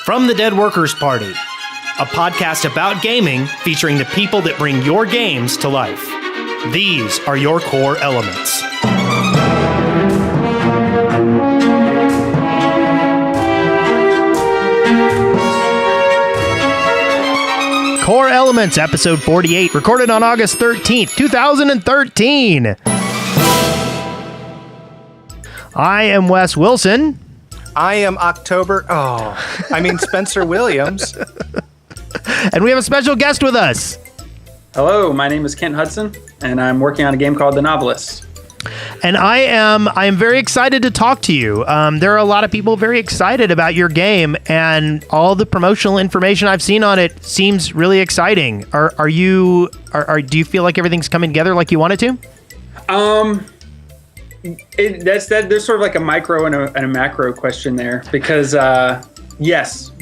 From the Dead Workers Party, a podcast about gaming featuring the people that bring your games to life. These are your core elements. Core Elements, episode 48, recorded on August 13th, 2013. I am Wes Wilson. I am Spencer Williams. And we have a special guest with us. Hello, my name is Kent Hudson, and I'm working on a game called The Novelist. And I am very excited to talk to you. There are a lot of people very excited about your game, and all the promotional information I've seen on it seems really exciting. Do you feel like everything's coming together like you want it to? There's sort of like a micro and a macro question there, because yes,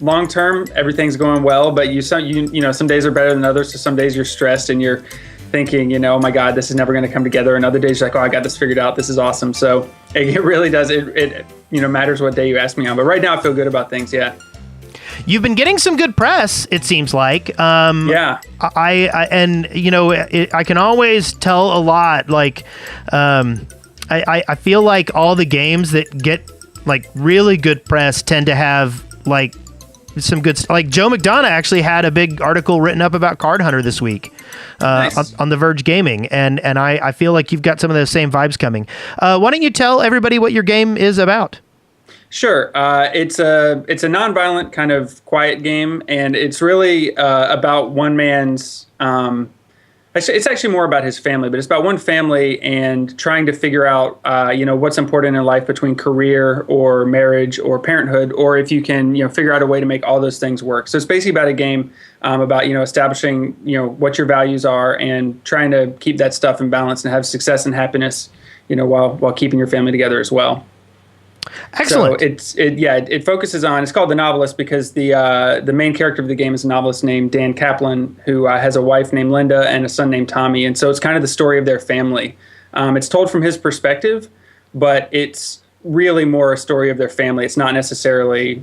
long term everything's going well, but some days are better than others. So some days you're stressed and you're thinking, oh my God, this is never going to come together. And other days you're like, oh, I got this figured out. This is awesome. So it really does. It matters what day you ask me on. But right now I feel good about things. Yeah. You've been getting some good press, it seems like. Yeah. I can always tell a lot. Like, I feel like all the games that get like really good press tend to have like some good. Like Joe McDonough actually had a big article written up about Card Hunter this week. Nice. on The Verge Gaming, and I feel like you've got some of those same vibes coming. Why don't you tell everybody what your game is about? Sure. It's a non-violent kind of quiet game, and it's really about one man's. It's actually more about his family, but it's about one family and trying to figure out, what's important in life between career or marriage or parenthood, or if you can, figure out a way to make all those things work. So it's basically about a game about, establishing, what your values are and trying to keep that stuff in balance and have success and happiness, while keeping your family together as well. Excellent. So it focuses on. It's called The Novelist because the main character of the game is a novelist named Dan Kaplan, who has a wife named Linda and a son named Tommy, and so it's kind of the story of their family. It's told from his perspective, but it's really more a story of their family. It's not necessarily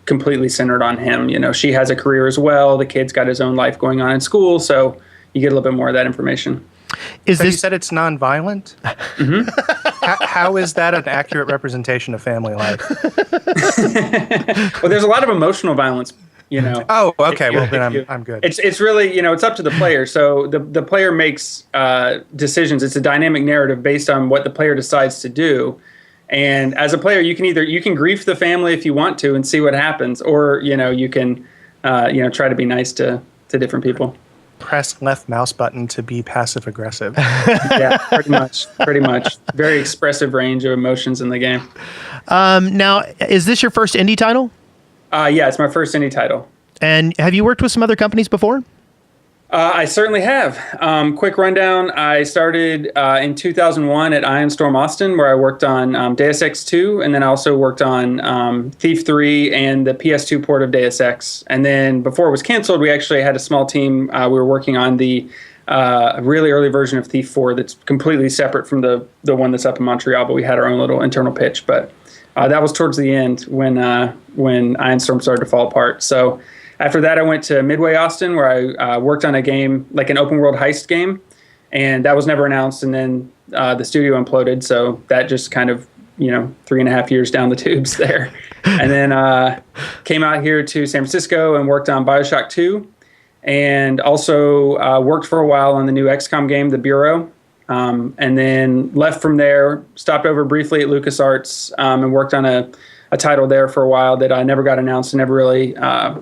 completely centered on him. She has a career as well. The kid's got his own life going on in school, so you get a little bit more of that information. You said it's non-violent? Mm-hmm. How is that an accurate representation of family life? Well, there's a lot of emotional violence, Oh, okay. Well, then I'm good. It's really, it's up to the player. So the player makes decisions. It's a dynamic narrative based on what the player decides to do. And as a player, you can grief the family if you want to and see what happens, or you can try to be nice to different people. Press left mouse button to be passive aggressive. Yeah, pretty much. Very expressive range of emotions in the game. Now, is this your first indie title? Yeah, it's my first indie title. And have you worked with some other companies before? I certainly have. Quick rundown. I started in 2001 at Ion Storm Austin, where I worked on Deus Ex 2, and then I also worked on Thief 3 and the PS2 port of Deus Ex. And then before it was canceled, we actually had a small team. We were working on the really early version of Thief 4 that's completely separate from the one that's up in Montreal, but we had our own little internal pitch. But that was towards the end when Ion Storm started to fall apart. So after that, I went to Midway Austin, where I worked on a game, like an open world heist game, and that was never announced. And then the studio imploded, so that just kind of, 3.5 years down the tubes there. And then came out here to San Francisco and worked on BioShock 2, and also worked for a while on the new XCOM game, The Bureau. And then left from there, stopped over briefly at LucasArts and worked on a title there for a while that I never got announced and never really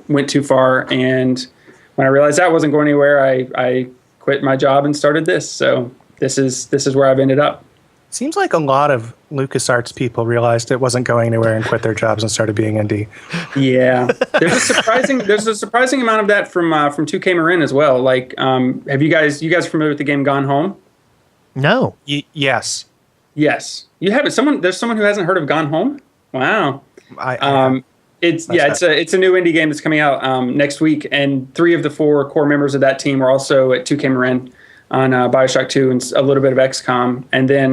went too far. And when I realized that wasn't going anywhere, I quit my job and started this. So this is where I've ended up. Seems like a lot of LucasArts people realized it wasn't going anywhere and quit their jobs and started being indie. Yeah, there's a surprising amount of that from 2K Marin as well. Like, have you guys familiar with the game Gone Home? No. Yes. Yes, you have it. There's someone who hasn't heard of Gone Home. Wow. It's a new indie game that's coming out next week, and 3 of the 4 core members of that team are also at 2K Marin on BioShock 2 and a little bit of XCOM. And then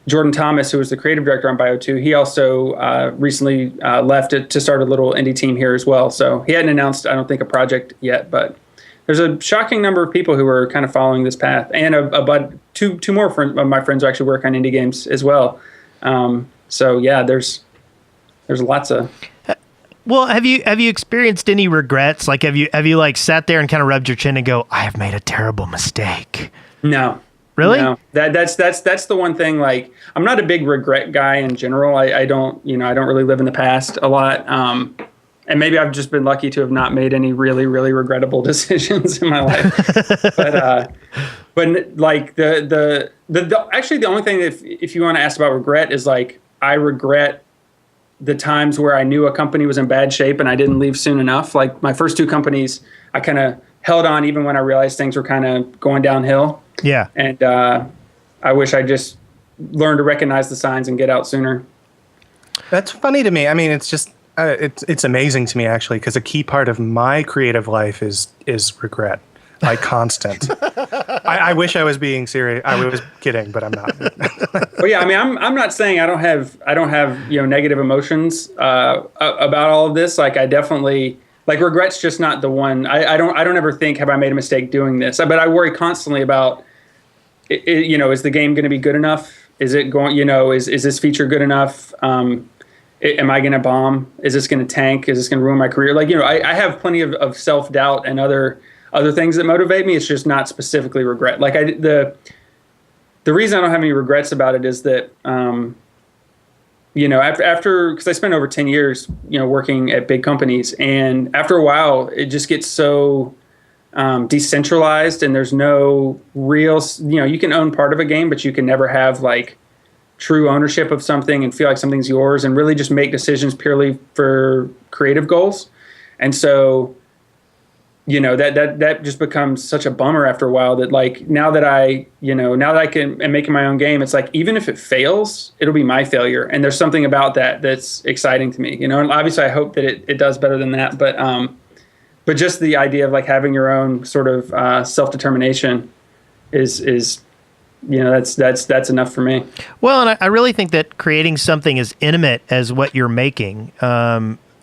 Jordan Thomas, who was the creative director on Bio 2, he also recently left it to start a little indie team here as well. So he hadn't announced, I don't think, a project yet, but there's a shocking number of people who are kind of following this path, and two more of my friends who actually work on indie games as well. So yeah, there's lots of. Well, have you experienced any regrets? Like, have you like sat there and kind of rubbed your chin and go, I have made a terrible mistake? No. Really? No. That's the one thing. Like, I'm not a big regret guy in general. I don't really live in the past a lot. And maybe I've just been lucky to have not made any really, really regrettable decisions in my life. but like actually the only thing if you want to ask about regret is like, I regret the times where I knew a company was in bad shape and I didn't leave soon enough. Like my first two companies, I kind of held on even when I realized things were kind of going downhill. Yeah. And I wish I just learned to recognize the signs and get out sooner. That's funny to me. I mean, it's just it's amazing to me actually, because a key part of my creative life is regret, like constant. I wish I was being serious. I was kidding, but I'm not. Well, yeah, I mean, I'm not saying I don't have negative emotions about all of this. Like, I definitely like regret's just not the one. I don't ever think, have I made a mistake doing this? But I worry constantly about is the game going to be good enough? Is it going? Is this feature good enough? Am I going to bomb? Is this going to tank? Is this going to ruin my career? Like, I have plenty of self-doubt and other things that motivate me. It's just not specifically regret. Like the reason I don't have any regrets about it is that, after, because I spent over 10 years, working at big companies, and after a while, it just gets so decentralized, and there's no real, you can own part of a game, but you can never have like true ownership of something and feel like something's yours and really just make decisions purely for creative goals. And so, that just becomes such a bummer after a while, that like, now that I am making my own game, it's like, even if it fails, it'll be my failure. And there's something about that's exciting to me, and obviously I hope that it does better than that. But just the idea of like having your own sort of self-determination is that's enough for me. Well, and I really think that creating something as intimate as what you're making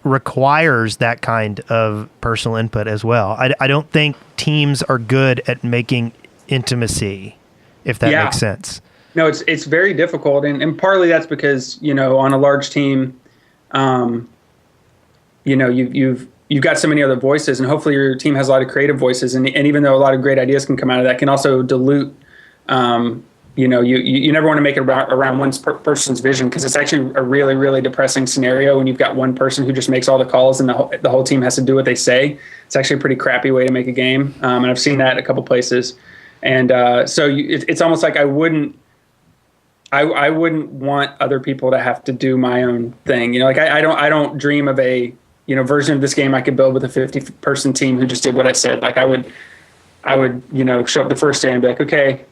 requires that kind of personal input as well. I don't think teams are good at making intimacy, if that makes sense. No, it's very difficult, and partly that's because on a large team, you've got so many other voices, and hopefully your team has a lot of creative voices, and even though a lot of great ideas can come out of that, can also dilute. You never want to make it around one person's vision, because it's actually a really, really depressing scenario when you've got one person who just makes all the calls and the whole team has to do what they say. It's actually a pretty crappy way to make a game, and I've seen that a couple places. And so it's almost like I wouldn't want other people to have to do my own thing. Like I don't dream of a version of this game I could build with a 50-person team who just did what I said. Like I would show up the first day and be like, okay,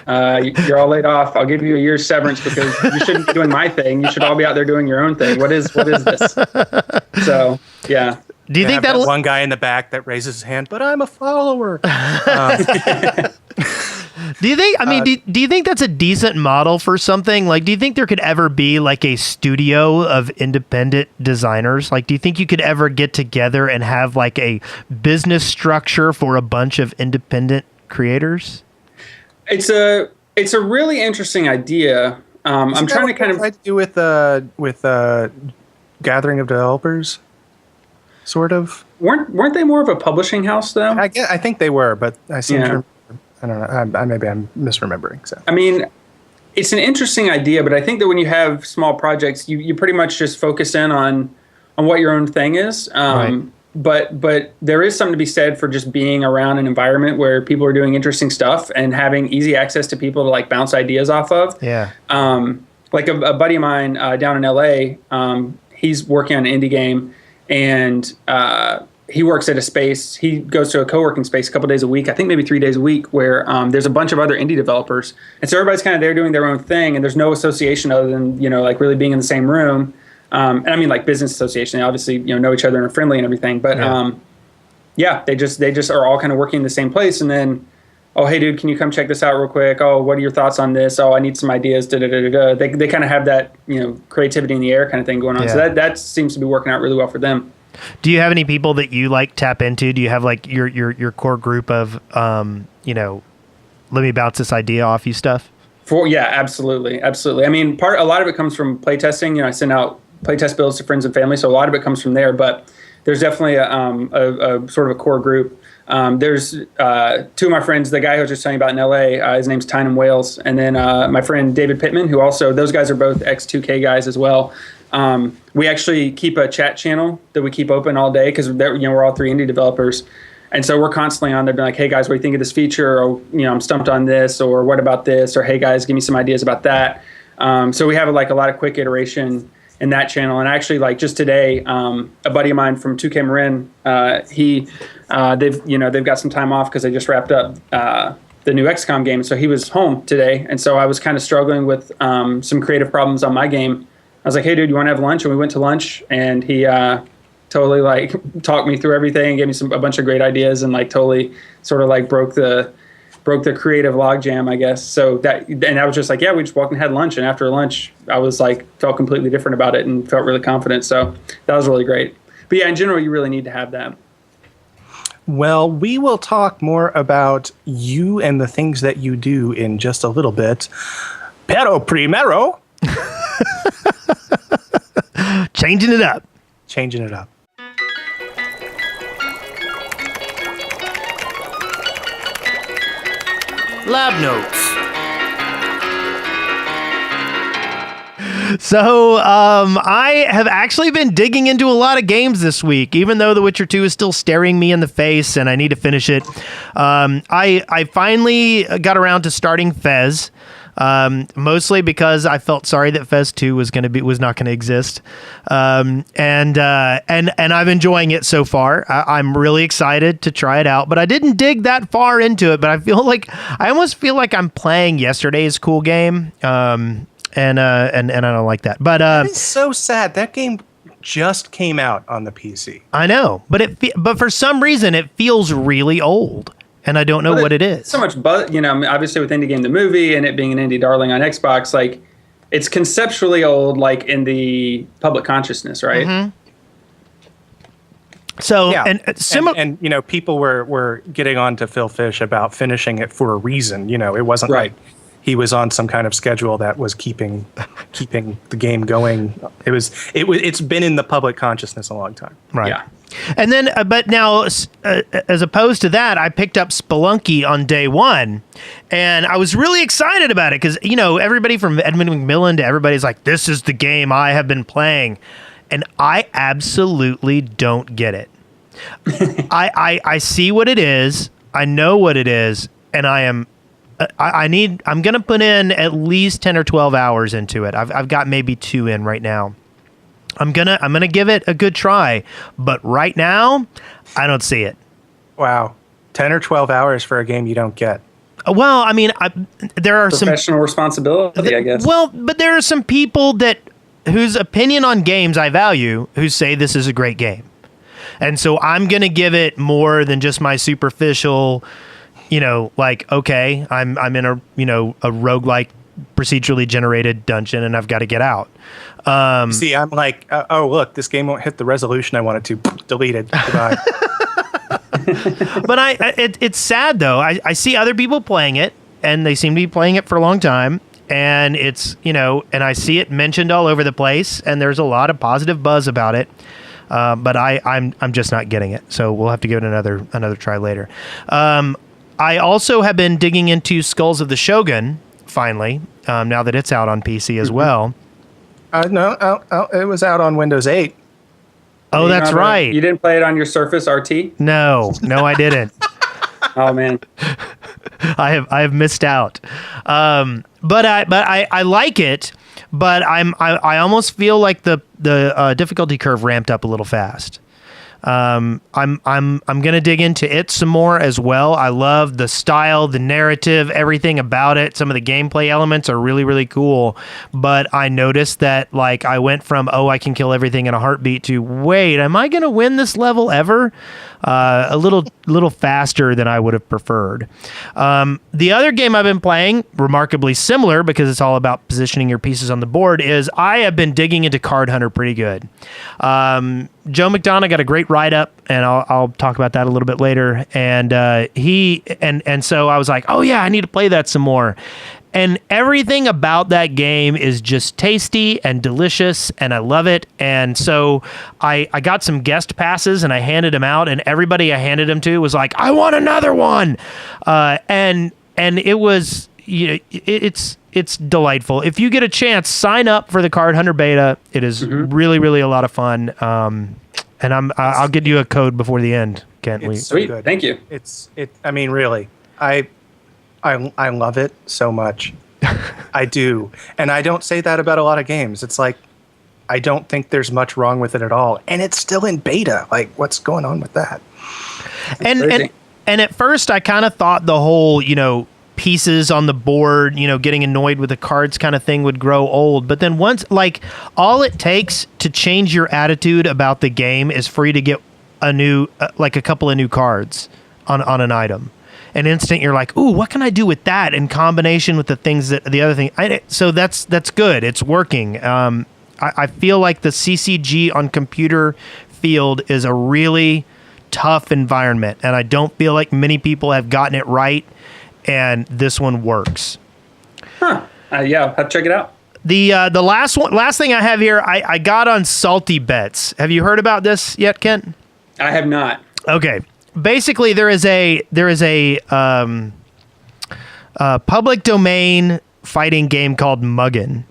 you're all laid off. I'll give you a year's severance because you shouldn't be doing my thing. You should all be out there doing your own thing. What is this? So, yeah. Do you think that one guy in the back that raises his hand, but I'm a follower? Do you think? I mean, do you think that's a decent model for something? Like, do you think there could ever be like a studio of independent designers? Like, do you think you could ever get together and have like a business structure for a bunch of independent creators? It's a really interesting idea. I'm trying to kind of do with gathering of developers, sort of. Weren't they more of a publishing house though? I think they were, but I seem to. I don't know. Maybe I'm misremembering. So. I mean, it's an interesting idea, but I think that when you have small projects, you pretty much just focus in on what your own thing is. Right. But there is something to be said for just being around an environment where people are doing interesting stuff and having easy access to people to like bounce ideas off of. Yeah. Like a buddy of mine down in LA, he's working on an indie game, and he works at a space. He goes to a co-working space a couple days a week, I think maybe 3 days a week, where there's a bunch of other indie developers. And so everybody's kind of there doing their own thing, and there's no association other than, like really being in the same room. And I mean like business association. They obviously, know each other and are friendly and everything. But they just are all kind of working in the same place. And then oh, hey, dude, can you come check this out real quick? Oh, what are your thoughts on this? Oh, I need some ideas. Da, da, da, da, da. They kind of have that, creativity in the air kind of thing going on. Yeah. So that seems to be working out really well for them. Do you have any people that you like tap into? Do you have like your core group of, let me bounce this idea off you stuff? Yeah, absolutely. Absolutely. I mean, a lot of it comes from playtesting. I send out playtest builds to friends and family. So a lot of it comes from there, but there's definitely a sort of a core group. There's two of my friends, the guy who was just telling you about in LA, his name's Tynan Wales. And then my friend David Pittman, who also, those guys are both X2K guys as well. We actually keep a chat channel that we keep open all day because we're all three indie developers. And so we're constantly on there being like, hey guys, what do you think of this feature? Or, I'm stumped on this, or what about this? Or hey guys, give me some ideas about that. So we have like a lot of quick iteration in that channel. And actually, like just today, a buddy of mine from 2K Marin, they've got some time off because they just wrapped up the new XCOM game. So he was home today. And so I was kind of struggling with some creative problems on my game. I was like, hey dude, you want to have lunch? And we went to lunch, and he totally like talked me through everything, gave me a bunch of great ideas, and like totally sort of like broke the creative logjam, I guess. So and I was just like, yeah, we just walked and had lunch, and after lunch, I was like felt completely different about it and felt really confident. So that was really great. But yeah, in general, you really need to have that. Well, we will talk more about you and the things that you do in just a little bit. Pero primero, changing it up. Lab notes. So I have actually been digging into a lot of games this week, even though The Witcher 2 is still staring me in the face and I need to finish it. I finally got around to starting Fez. Mostly because I felt sorry that Fez 2 was not going to exist. And I'm enjoying it so far. I'm really excited to try it out, but I didn't dig that far into it, but I almost feel like I'm playing yesterday's cool game. And I don't like that, but, it's so sad. That game just came out on the PC. I know, but for some reason it feels really old. And I don't know what it is. So much buzz, obviously with Indie Game the movie and it being an indie darling on Xbox, like it's conceptually old, like in the public consciousness, right? Mm-hmm. So, yeah. and people were getting on to Phil Fish about finishing it for a reason. It wasn't like he was on some kind of schedule that was keeping the game going. It's been in the public consciousness a long time. Right. Yeah. And then, but now, as opposed to that, I picked up Spelunky on day one, and I was really excited about it because, everybody from Edmund McMillan to everybody's like, this is the game I have been playing. And I absolutely don't get it. I see what it is. I know what it is. And I'm going to put in at least 10 or 12 hours into it. I've got maybe 2 in right now. I'm gonna give it a good try, but right now, I don't see it. Wow, 10 or 12 hours for a game you don't get. Well, I mean, there are professional responsibility, I guess. Well, but there are some people whose opinion on games I value who say this is a great game, and so I'm gonna give it more than just my superficial, okay, I'm in a roguelike procedurally generated dungeon and I've got to get out. See, I'm like, oh, look, this game won't hit the resolution I wanted to. Deleted. Goodbye. But it's sad though. I see other people playing it and they seem to be playing it for a long time. And it's, and I see it mentioned all over the place and there's a lot of positive buzz about it. But I'm just not getting it. So we'll have to give it another try later. I also have been digging into Skulls of the Shogun finally, now that it's out on PC as well. No, it was out on Windows 8. Oh, that's right. You didn't play it on your Surface RT? No, I didn't. Oh man, I have missed out. But I like it, but I almost feel like the difficulty curve ramped up a little fast. I'm gonna dig into it some more as well. I love the style, the narrative, everything about it. Some of the gameplay elements are really, really cool. But I noticed that like I went from I can kill everything in a heartbeat to wait, am I gonna win this level ever? A little faster than I would have preferred. The other game I've been playing, remarkably similar because it's all about positioning your pieces on the board, is I have been digging into Card Hunter pretty good. Joe McDonough got a great write-up, and I'll talk about that a little bit later. And so I was like, oh yeah, I need to play that some more. And everything about that game is just tasty and delicious, and I love it. And so I got some guest passes, and I handed them out, and everybody I handed them to was like, I want another one. And it was, it's delightful. If you get a chance, sign up for the Card Hunter beta. It is really, really a lot of fun. And I'll get you a code before the end, Kent. It's Sweet, so good. thank you. I mean, really, I love it so much. I do. And I don't say that about a lot of games. It's like, I don't think there's much wrong with it at all. And it's still in beta. Like, what's going on with that? And at first I kind of thought the whole, pieces on the board, getting annoyed with the cards kind of thing would grow old. But then once, like, all it takes to change your attitude about the game is for you to get a couple of new cards on an item. An instant, you're like, ooh, what can I do with that in combination with the things that the other thing? So that's good. It's working. I feel like the CCG on computer field is a really tough environment, and I don't feel like many people have gotten it right. And this one works. Huh? Yeah, I'll have to check it out. The last thing I have here, I got on Salty Bets. Have you heard about this yet, Kent? I have not. Okay. Basically, there is a public domain fighting game called Muggin,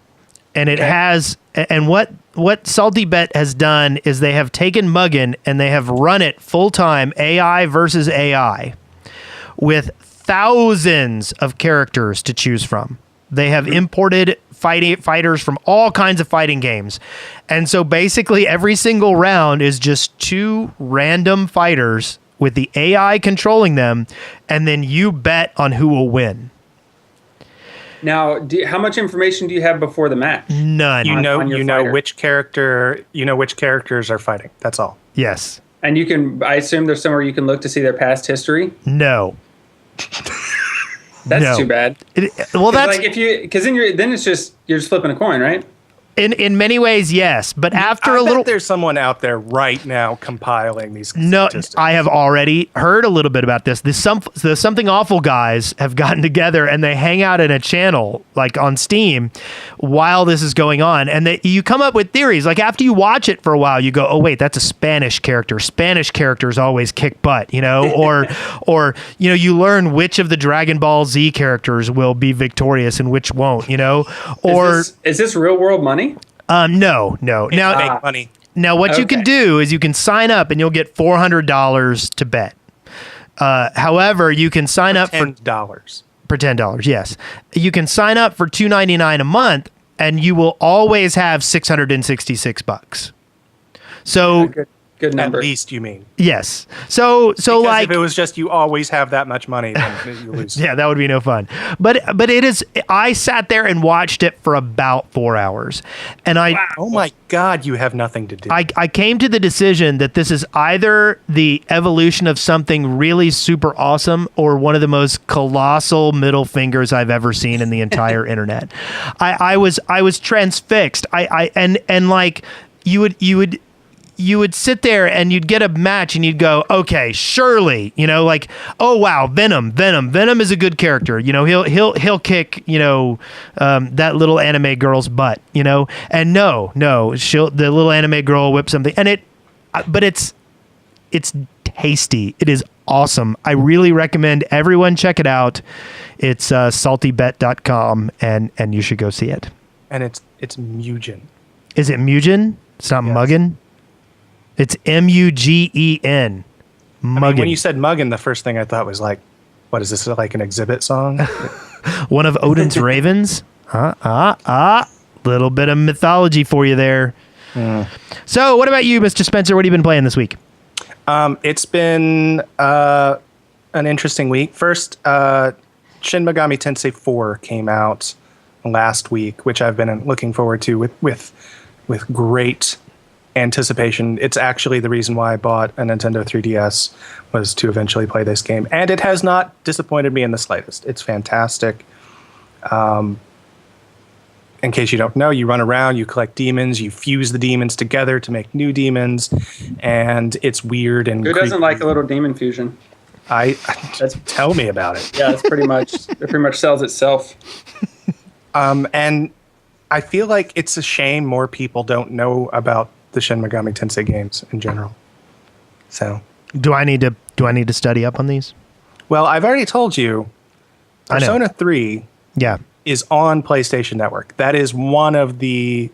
and it has what Salty Bet has done is they have taken Muggin and they have run it full time AI versus AI with thousands of characters to choose from. They have imported fighters from all kinds of fighting games. And so basically every single round is just two random fighters with the AI controlling them, and then you bet on who will win. Now, how much information do you have before the match? None. You know which characters are fighting. That's all. Yes. And I assume there's somewhere you can look to see their past history? No. That's too bad. That's like because then you're just flipping a coin, right? In many ways, yes. But after a little, there's someone out there right now compiling these statistics. I have already heard a little bit about this. The Something Awful guys have gotten together and they hang out in a channel like on Steam while this is going on, and you come up with theories. Like after you watch it for a while, you go, "Oh wait, that's a Spanish character. Spanish characters always kick butt," or you learn which of the Dragon Ball Z characters will be victorious and which won't. Or is this real world money? No. Now, make money. Now, what you can do is you can sign up and you'll get $400 to bet. However, you can sign up for $10. For $10, yes. You can sign up for $2.99 a month, and you will always have $666. So. Good number. At least, you mean? Yes. So because like if it was just you always have that much money, then you lose. Yeah, that would be no fun. But it is. I sat there and watched it for about 4 hours, and Oh my God, you have nothing to do. I came to the decision that this is either the evolution of something really super awesome or one of the most colossal middle fingers I've ever seen in the entire internet. I was transfixed. And like you would sit there and you'd get a match and you'd go, okay, surely, like, oh wow, Venom is a good character. He'll kick, that little anime girl's butt, and no, the little anime girl will whip something, and but it's tasty. It is awesome. I really recommend everyone check it out. It's saltybet.com and you should go see it. And it's Mugen. Is it Mugen? It's not Muggin? It's Mugen. Muggin. When you said Muggin, the first thing I thought was like, what is this, like an exhibit song? One of Odin's ravens? Little bit of mythology for you there. So what about you, Mr. Spencer? What have you been playing this week? It's been an interesting week. First, Shin Megami Tensei 4 came out last week, which I've been looking forward to with great anticipation. It's actually the reason why I bought a Nintendo 3DS, was to eventually play this game, and it has not disappointed me in the slightest. It's fantastic. In case you don't know, you run around, you collect demons, you fuse the demons together to make new demons, and it's weird and who doesn't like a little demon fusion? Tell me about it. Yeah, it pretty much sells itself. And I feel like it's a shame more people don't know about the Shin Megami Tensei games in general. So, do I need to study up on these? Well, I've already told you, Persona 3 is on PlayStation Network. That is one of the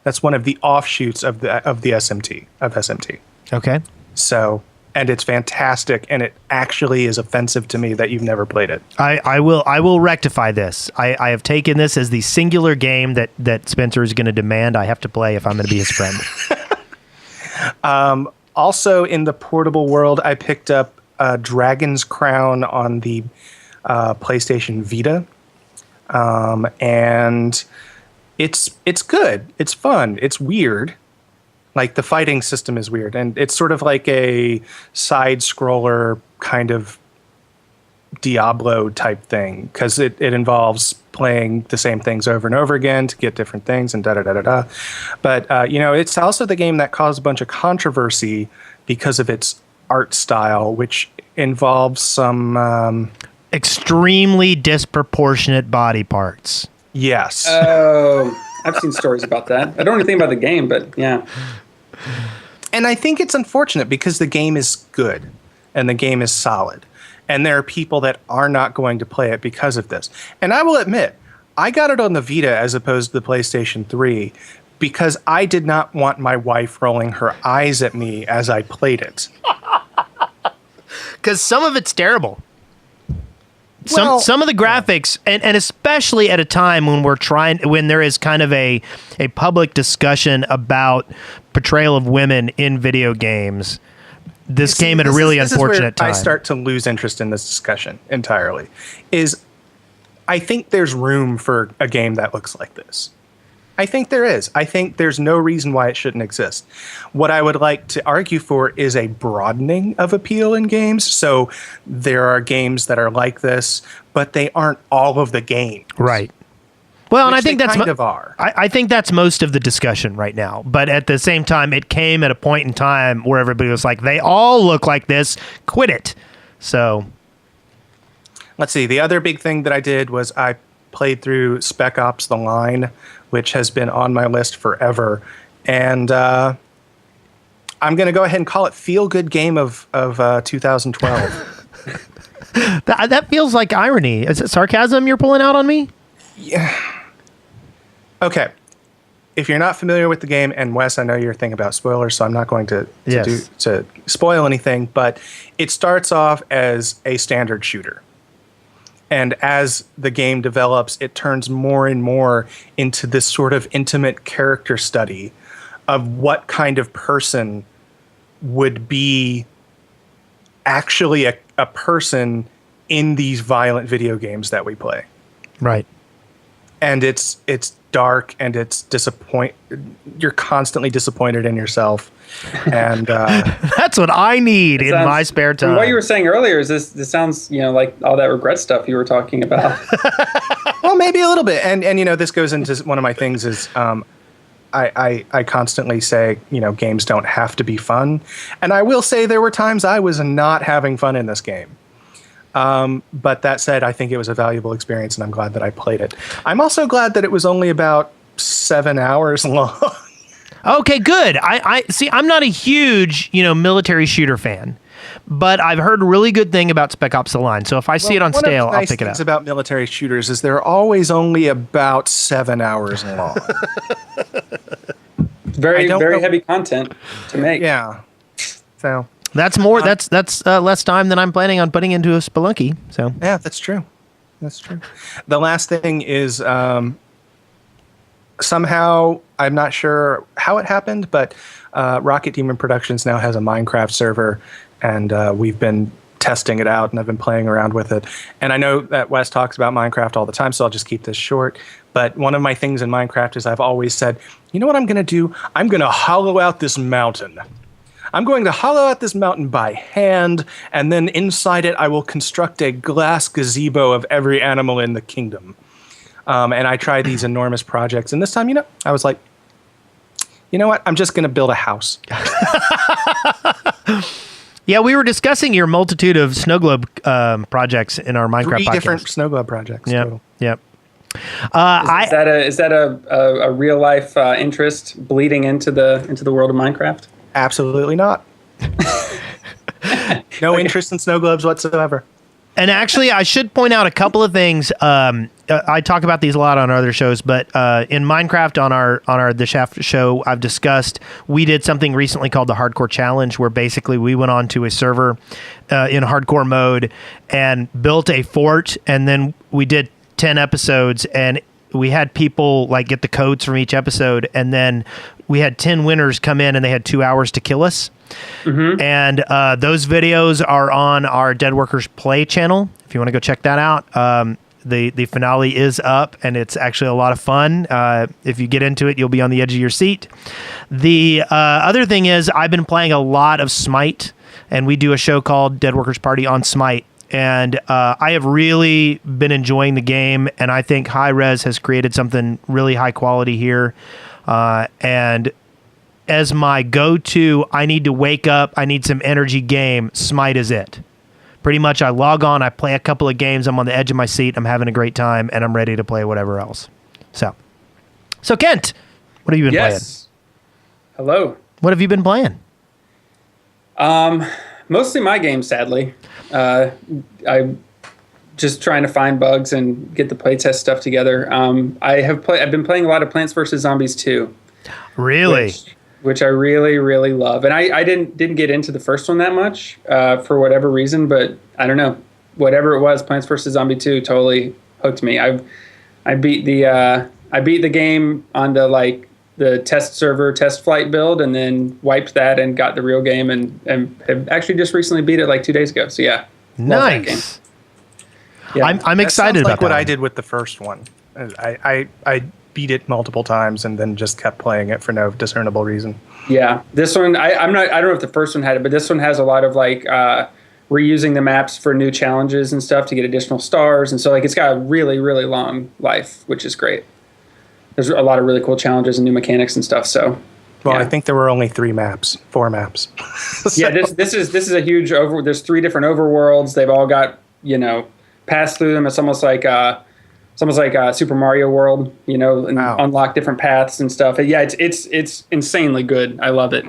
offshoots of the SMT. Okay. So, and it's fantastic, and it actually is offensive to me that you've never played it. I will rectify this. I have taken this as the singular game that Spencer is going to demand I have to play if I'm going to be his friend. Also, in the portable world, I picked up Dragon's Crown on the PlayStation Vita, and it's good. It's fun. It's weird. Like, the fighting system is weird, and it's sort of like a side-scroller kind of Diablo type thing, because it involves playing the same things over and over again to get different things and da-da-da-da-da. But, it's also the game that caused a bunch of controversy because of its art style, which involves some... extremely disproportionate body parts. Yes. Oh, I've seen stories about that. I don't know anything about the game, but yeah. And I think it's unfortunate because the game is good and the game is solid. And there are people that are not going to play it because of this. And I will admit, I got it on the Vita as opposed to the PlayStation 3 because I did not want my wife rolling her eyes at me as I played it. Because some of it's terrible. Well, some of the graphics, and especially at a time when there is kind of a public discussion about portrayal of women in video games, this came at a really unfortunate time. I start to lose interest in this discussion entirely. I think there's room for a game that looks like this. I think there is. I think there's no reason why it shouldn't exist. What I would like to argue for is a broadening of appeal in games. So there are games that are like this, but they aren't all of the games. Right. Well, and I think that's kind of are. I think that's most of the discussion right now. But at the same time, it came at a point in time where everybody was like, they all look like this. Quit it. So let's see. The other big thing that I did was I played through Spec Ops: The Line, which has been on my list forever. And I'm going to go ahead and call it Feel Good Game of 2012. that feels like irony. Is it sarcasm you're pulling out on me? Yeah. Okay. If you're not familiar with the game, and Wes, I know you're thinking about spoilers, so I'm not going to spoil anything, but it starts off as a standard shooter. And as the game develops, it turns more and more into this sort of intimate character study of what kind of person would be actually a person in these violent video games that we play. Right. And it's dark and it's you're constantly disappointed in yourself. And that's what I need in my spare time. What you were saying earlier is this sounds, like all that regret stuff you were talking about. Well, maybe a little bit. And this goes into one of my things is I constantly say, games don't have to be fun. And I will say there were times I was not having fun in this game. But that said, I think it was a valuable experience, and I'm glad that I played it. I'm also glad that it was only about 7 hours long. Okay, good. I see. I'm not a huge, military shooter fan, but I've heard a really good thing about Spec Ops: The Line. So if I see it on stale, I'll pick it up. One of the nice things about military shooters is they're always only about 7 hours long. Very heavy content to make. Yeah. So. That's more. That's less time than I'm planning on putting into a Spelunky. So yeah, that's true. That's true. The last thing is somehow, I'm not sure how it happened, but Rocket Demon Productions now has a Minecraft server, and we've been testing it out, and I've been playing around with it. And I know that Wes talks about Minecraft all the time, so I'll just keep this short. But one of my things in Minecraft is I've always said, you know what I'm going to do? I'm going to hollow out this mountain. I'm going to hollow out this mountain by hand, and then inside it I will construct a glass gazebo of every animal in the kingdom. And I tried these enormous projects, and this time, I was like, you know what? I'm just going to build a house. Yeah, we were discussing your multitude of snow globe projects in our Minecraft 3 podcast. different snow globe projects. Yep. Yep. Is that a real life interest bleeding into the world of Minecraft? Absolutely not. No interest in snow globes whatsoever. And actually, I should point out a couple of things. I talk about these a lot on our other shows, but in Minecraft on our The Shaft show, I've discussed we did something recently called the Hardcore Challenge, where basically we went on to a server in hardcore mode and built a fort, and then we did 10 episodes, and we had people like get the codes from each episode, and then we had 10 winners come in, and they had 2 hours to kill us. Mm-hmm. And those videos are on our Dead Workers Play channel. If you want to go check that out, the finale is up, and it's actually a lot of fun. If you get into it, you'll be on the edge of your seat. The other thing is I've been playing a lot of Smite, and we do a show called Dead Workers Party on Smite. And I have really been enjoying the game, and I think High Res has created something really high quality here. And as my go-to, I need to wake up, I need some energy game, Smite is it. Pretty much I log on, I play a couple of games, I'm on the edge of my seat, I'm having a great time, and I'm ready to play whatever else. So Kent, what have you been playing? Hello. What have you been playing? Mostly my games, sadly. I'm just trying to find bugs and get the playtest stuff together. I've been playing a lot of Plants vs. Zombies 2. Really? Which I really, really love. And I didn't get into the first one that much for whatever reason, but I don't know. Whatever it was, Plants vs. Zombie 2 totally hooked me. I beat the game on the test server test flight build, and then wiped that and got the real game, and have actually just recently beat it 2 days ago. So yeah, nice. Yeah. I'm excited about what that. I did with the first one. I beat it multiple times and then just kept playing it for no discernible reason. Yeah, this one I don't know if the first one had it, but this one has a lot of reusing the maps for new challenges and stuff to get additional stars, and so it's got a really, really long life, which is great. There's a lot of really cool challenges and new mechanics and stuff. So, well, yeah. I think there were only 4 maps. So. Yeah, this is a huge There's 3 different overworlds. They've all got pass through them. It's almost like Super Mario World, and wow. Unlock different paths and stuff. Yeah, it's insanely good. I love it.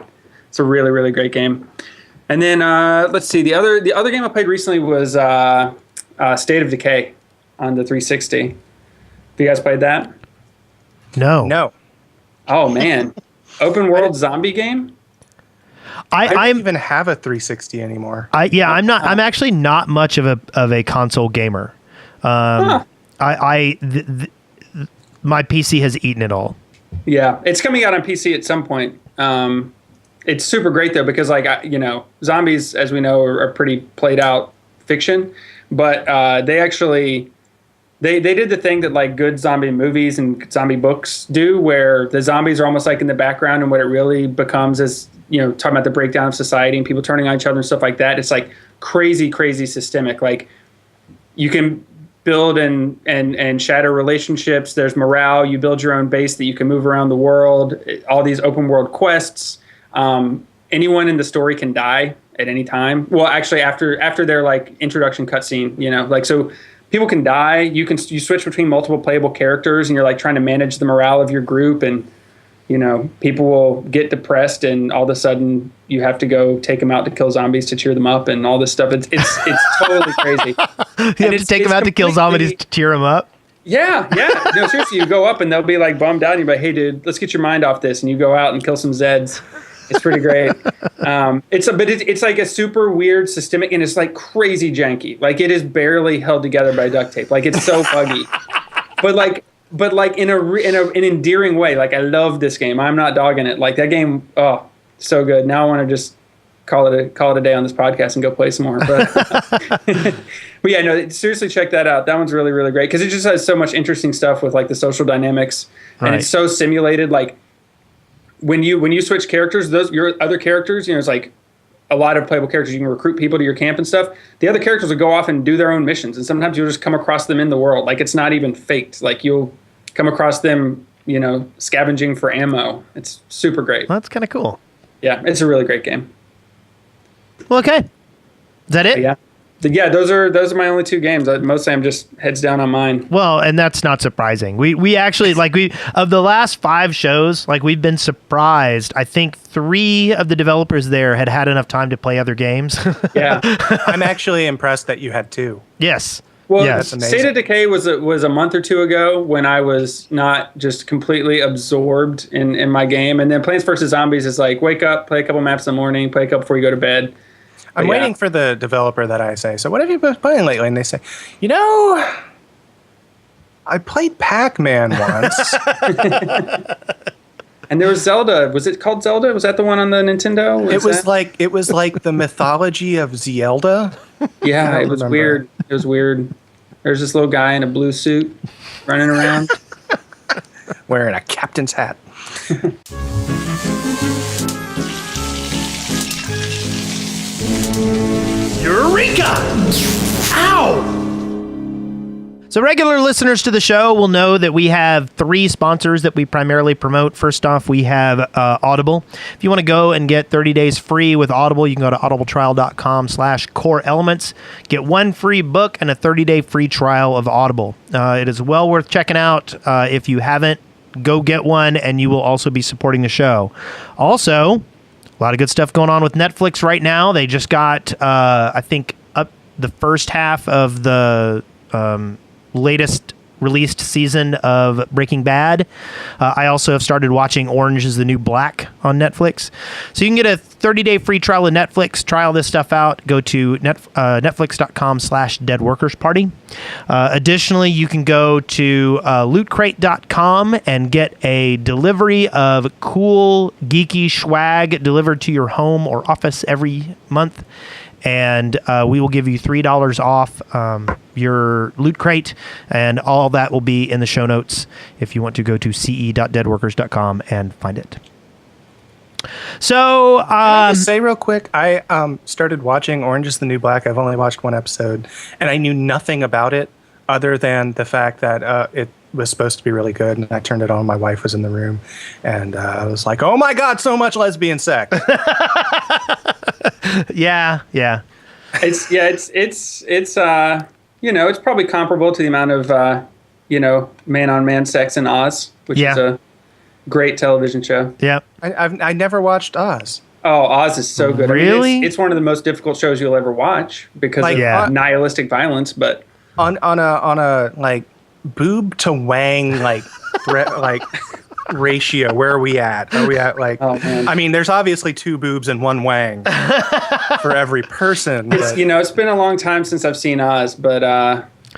It's a really, really great game. And then let's see, the other game I played recently was State of Decay on the 360. Have you guys played that? No. Oh man, open world zombie game. I don't even have a 360 anymore. I'm not. I'm actually not much of a console gamer. My PC has eaten it all. Yeah, it's coming out on PC at some point. It's super great though, because zombies, as we know, are pretty played out fiction, but they actually. They did the thing that good zombie movies and zombie books do, where the zombies are almost in the background, and what it really becomes is, talking about the breakdown of society and people turning on each other and stuff like that. It's crazy, crazy systemic. You can build and shatter relationships. There's morale. You build your own base that you can move around the world. All these open world quests. Anyone in the story can die at any time. Well, actually, after their introduction cutscene, so. People can die. You switch between multiple playable characters, and you're trying to manage the morale of your group, and people will get depressed, and all of a sudden you have to go take them out to kill zombies to cheer them up, and all this stuff. It's totally crazy. You have to take them out to kill zombies to cheer them up. Yeah. No, seriously, you go up and they'll be bummed out, and you're like, "Hey, dude, let's get your mind off this," and you go out and kill some Zeds. It's pretty great. It's a super weird systemic, and it's crazy janky. It is barely held together by duct tape. It's so buggy. But but like in an endearing way. Like, I love this game. I'm not dogging it. Like, that game, oh, so good. Now I want to just call it a day on this podcast and go play some more. But, but yeah, no, seriously, check that out. That one's really, really great because it just has so much interesting stuff with like the social dynamics, and it's so simulated. Like when you switch characters, your other characters, it's like a lot of playable characters. You can recruit people to your camp and stuff. The other characters will go off and do their own missions, and sometimes you'll just come across them in the world. Like, it's not even faked. Like, you'll come across them, scavenging for ammo. It's super great. Well, that's kind of cool. Yeah, it's a really great game. Well, okay. Is that it? Yeah, those are my only two games. Mostly I'm just heads down on mine. Well, and that's not surprising. We actually, of the last 5 shows, we've been surprised. I think 3 of the developers there had enough time to play other games. Yeah. I'm actually impressed that you had 2. Yes. Well, yes. State of Decay was a month or 2 ago when I was not just completely absorbed in my game. And then Plants vs. Zombies is like, wake up, play a couple maps in the morning, play a couple before you go to bed. I'm waiting for the developer that I say, so what have you been playing lately? And they say, I played Pac-Man once. And there was Zelda. Was it called Zelda? Was that the one on the Nintendo? It was like the mythology of Zelda. Yeah, it was weird. It was weird. There's this little guy in a blue suit running around. Wearing a captain's hat. Eureka! Ow! So regular listeners to the show will know that we have 3 sponsors that we primarily promote. First off, we have Audible. If you want to go and get 30 days free with Audible, you can go to audibletrial.com/coreelements. Get 1 free book and a 30-day free trial of Audible. It is well worth checking out. If you haven't, go get one, and you will also be supporting the show. Also, a lot of good stuff going on with Netflix right now. They just got, I think, up the first half of the latest released season of Breaking Bad. I also have started watching Orange is the New Black on Netflix. So you can get a 30-day free trial of Netflix. Try all this stuff out. Go to netflix.com/deadworkersparty. Additionally, you can go to lootcrate.com and get a delivery of cool, geeky swag delivered to your home or office every month. And we will give you $3 off your Loot Crate, and all that will be in the show notes if you want to go to ce.deadworkers.com and find it. So, Can I just say real quick, I started watching Orange is the New Black. I've only watched 1 episode, and I knew nothing about it other than the fact that it was supposed to be really good, and I turned it on. My wife was in the room, and I was like, "Oh my god, so much lesbian sex!" Yeah. It's it's probably comparable to the amount of man-on-man sex in Oz, which is a great television show. Yeah. I never watched Oz. Oh, Oz is so good. Really? I mean, it's one of the most difficult shows you'll ever watch because of nihilistic violence. But on a like boob to wang ratio, where are we at? Are we at like? Oh, man. I mean, there's obviously 2 boobs and 1 wang for every person. It's been a long time since I've seen Oz, but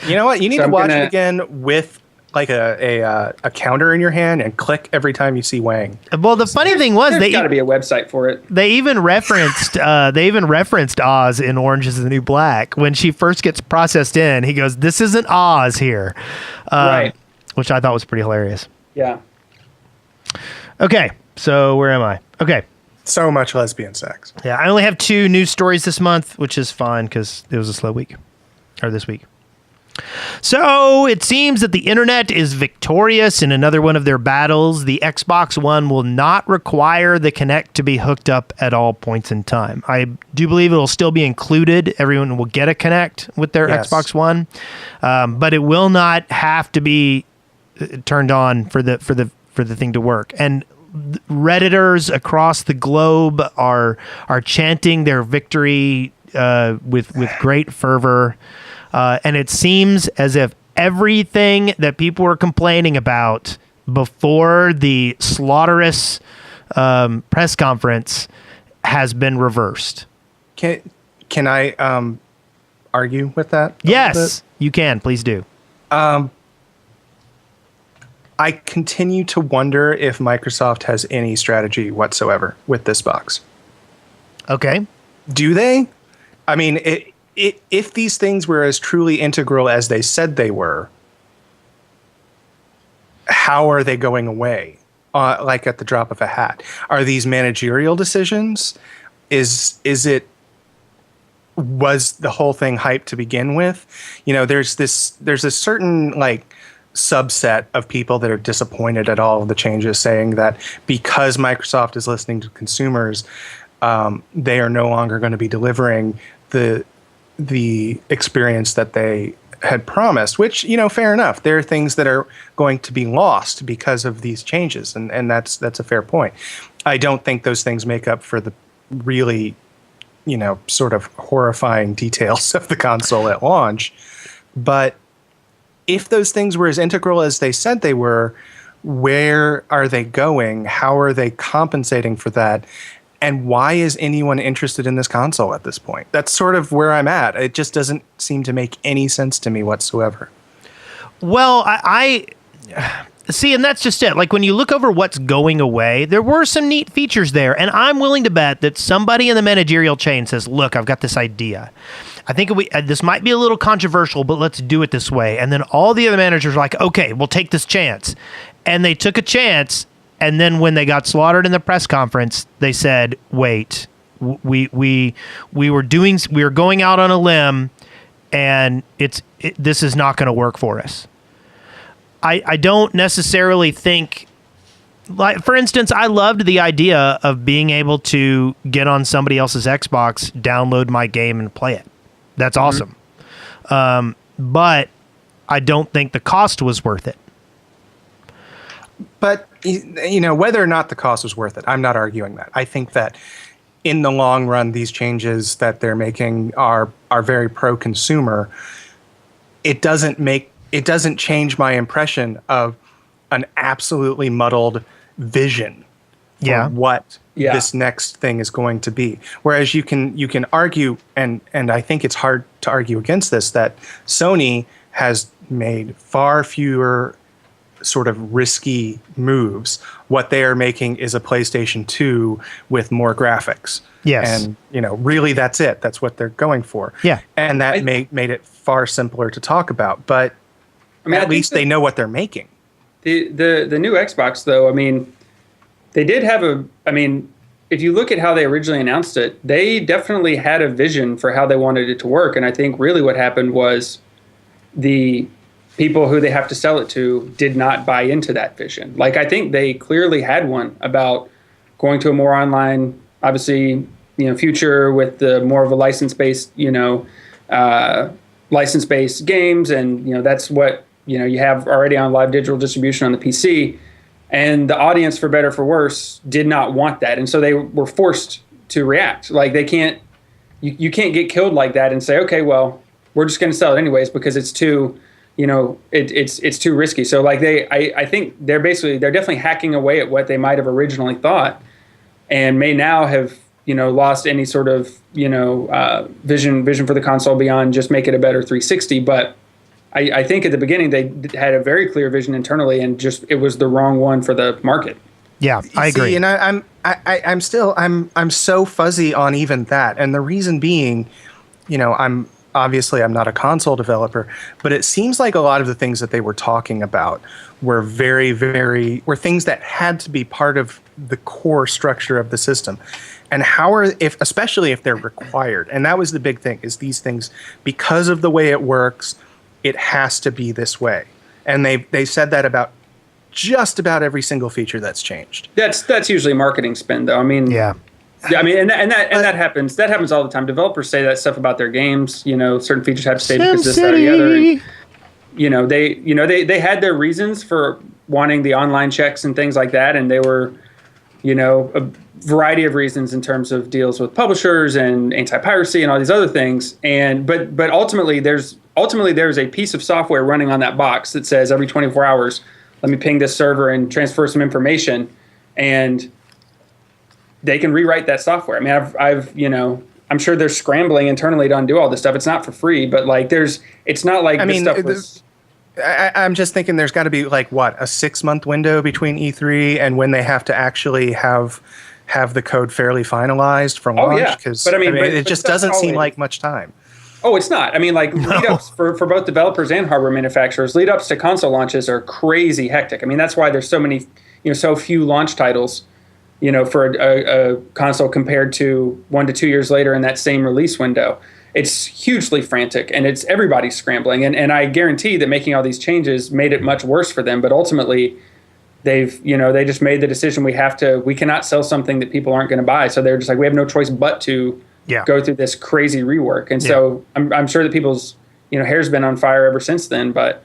you know what? You need to watch it again with like a counter in your hand and click every time you see wang. Well, the funny thing was there's got to be a website for it. They even referenced Oz in Orange is the New Black. When she first gets processed in, he goes, "This isn't Oz here," right? Which I thought was pretty hilarious. Yeah. Okay, so where am I? Okay. So much lesbian sex. Yeah, I only have 2 news stories this month, which is fine because it was a slow week, or this week. So it seems that the internet is victorious in another one of their battles. The Xbox One will not require the Kinect to be hooked up at all points in time. I do believe it will still be included. Everyone will get a Kinect with their Xbox One, but it will not have to be turned on for the thing to work. And Redditors across the globe are chanting their victory with great fervor. And it seems as if everything that people were complaining about before the slaughterous press conference has been reversed. Can I argue with that? Yes, you can. Please do. I continue to wonder if Microsoft has any strategy whatsoever with this box. Okay. Do they? I mean, if these things were as truly integral as they said they were, how are they going away? Like at the drop of a hat? Are these managerial decisions? Was the whole thing hyped to begin with? You know, there's a certain like subset of people that are disappointed at all of the changes, saying that because Microsoft is listening to consumers, they are no longer going to be delivering the experience that they had promised, which, you know, fair enough. There are things that are going to be lost because of these changes, and that's a fair point. I don't think those things make up for the really, you know, sort of horrifying details of the console at launch. But if those things were as integral as they said they were, where are they going? How are they compensating for that? And why is anyone interested in this console at this point? That's sort of where I'm at. It just doesn't seem to make any sense to me whatsoever. Well, I see, and that's just it. Like when you look over what's going away, there were some neat features there, and I'm willing to bet that somebody in the managerial chain says, "Look, I've got this idea. I think this might be a little controversial, but let's do it this way." And then all the other managers are like, "Okay, we'll take this chance," and they took a chance. And then when they got slaughtered in the press conference, they said, "Wait, we were going out on a limb, and this is not going to work for us." I don't necessarily think, like, for instance, I loved the idea of being able to get on somebody else's Xbox, download my game, and play it. That's awesome. But I don't think the cost was worth it. But, you know, whether or not the cost was worth it, I'm not arguing that. I think that in the long run, these changes that they're making are very pro-consumer. It doesn't change my impression of an absolutely muddled vision for what this next thing is going to be. Whereas you can argue, and I think it's hard to argue against this, that Sony has made far fewer sort of risky moves. What they are making is a PlayStation 2 with more graphics. Yes. And, you know, really that's it. That's what they're going for. Yeah. And that made it far simpler to talk about. But I mean, at least they know what they're making. The new Xbox, though, I mean, they did have if you look at how they originally announced it, they definitely had a vision for how they wanted it to work. And I think really what happened was the people who they have to sell it to did not buy into that vision. Like, I think they clearly had one about going to a more online, obviously, you know, future with the more of a license-based, you know, license-based games. And, you know, that's what, you know, you have already on live digital distribution on the PC. And the audience, for better or for worse, did not want that. And so they were forced to react. Like, they can't, you can't get killed like that and say, okay, well, we're just going to sell it anyways because it's too, you know, it's too risky. So like I think they're definitely hacking away at what they might have originally thought, and may now have, you know, lost any sort of, you know, vision for the console beyond just make it a better 360. But I think at the beginning they had a very clear vision internally, and just it was the wrong one for the market. Yeah, I agree. See, and I'm still so fuzzy on even that, and the reason being, you know, I'm not a console developer, but it seems like a lot of the things that they were talking about were were things that had to be part of the core structure of the system. And especially if they're required. And that was the big thing, is these things, because of the way it works, it has to be this way. And they said that about just about every single feature that's changed. That's usually marketing spin, though. I mean, yeah, I mean, and that happens. That happens all the time. Developers say that stuff about their games. You know, certain features have to stay because this, that, or the other. And, they had their reasons for wanting the online checks and things like that, and they were, you know, a variety of reasons in terms of deals with publishers and anti-piracy and all these other things. And but ultimately there's a piece of software running on that box that says every 24 hours, let me ping this server and transfer some information, and they can rewrite that software. I mean, I've you know, I'm sure they're scrambling internally to undo all this stuff. It's not for free, but like it's not like this stuff was. I'm just thinking there's got to be like what, a 6-month window between E3 and when they have to actually have the code fairly finalized for launch. Yeah. Because But I mean, it just doesn't seem like much time. Oh, it's not. I mean, like lead-ups for both developers and hardware manufacturers, lead-ups to console launches are crazy hectic. I mean, that's why there's so many, so few launch titles, for a console compared to 1 to 2 years later in that same release window. It's hugely frantic, and it's everybody's scrambling. And I guarantee that making all these changes made it much worse for them. But ultimately, they just made the decision we cannot sell something that people aren't going to buy. So they're just like, we have no choice but to go through this crazy rework. And so I'm sure that people's hair's been on fire ever since then. But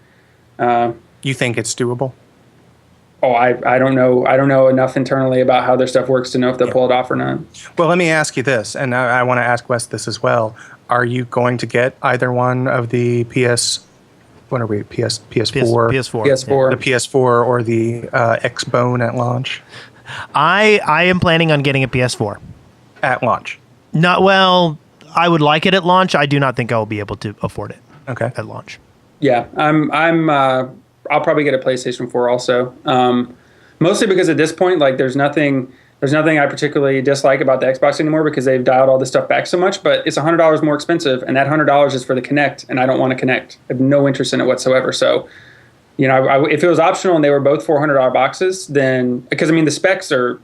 you think it's doable? Oh, I don't know. I don't know enough internally about how their stuff works to know if they'll pull it off or not. Well, let me ask you this, and I want to ask Wes this as well. Are you going to get either one of the PS4? PS4. The PS4 or the Xbone at launch? I am planning on getting a PS4 at launch. I would like it at launch. I do not think I will be able to afford it. Okay. At launch. Yeah, I'll probably get a PlayStation 4 also. Mostly because at this point, like, there's nothing I particularly dislike about the Xbox anymore because they've dialed all this stuff back so much. But it's $100 more expensive, and that $100 is for the Kinect, and I don't want to Kinect. I have no interest in it whatsoever. So, if it was optional and they were both $400 boxes, then because I mean the specs are,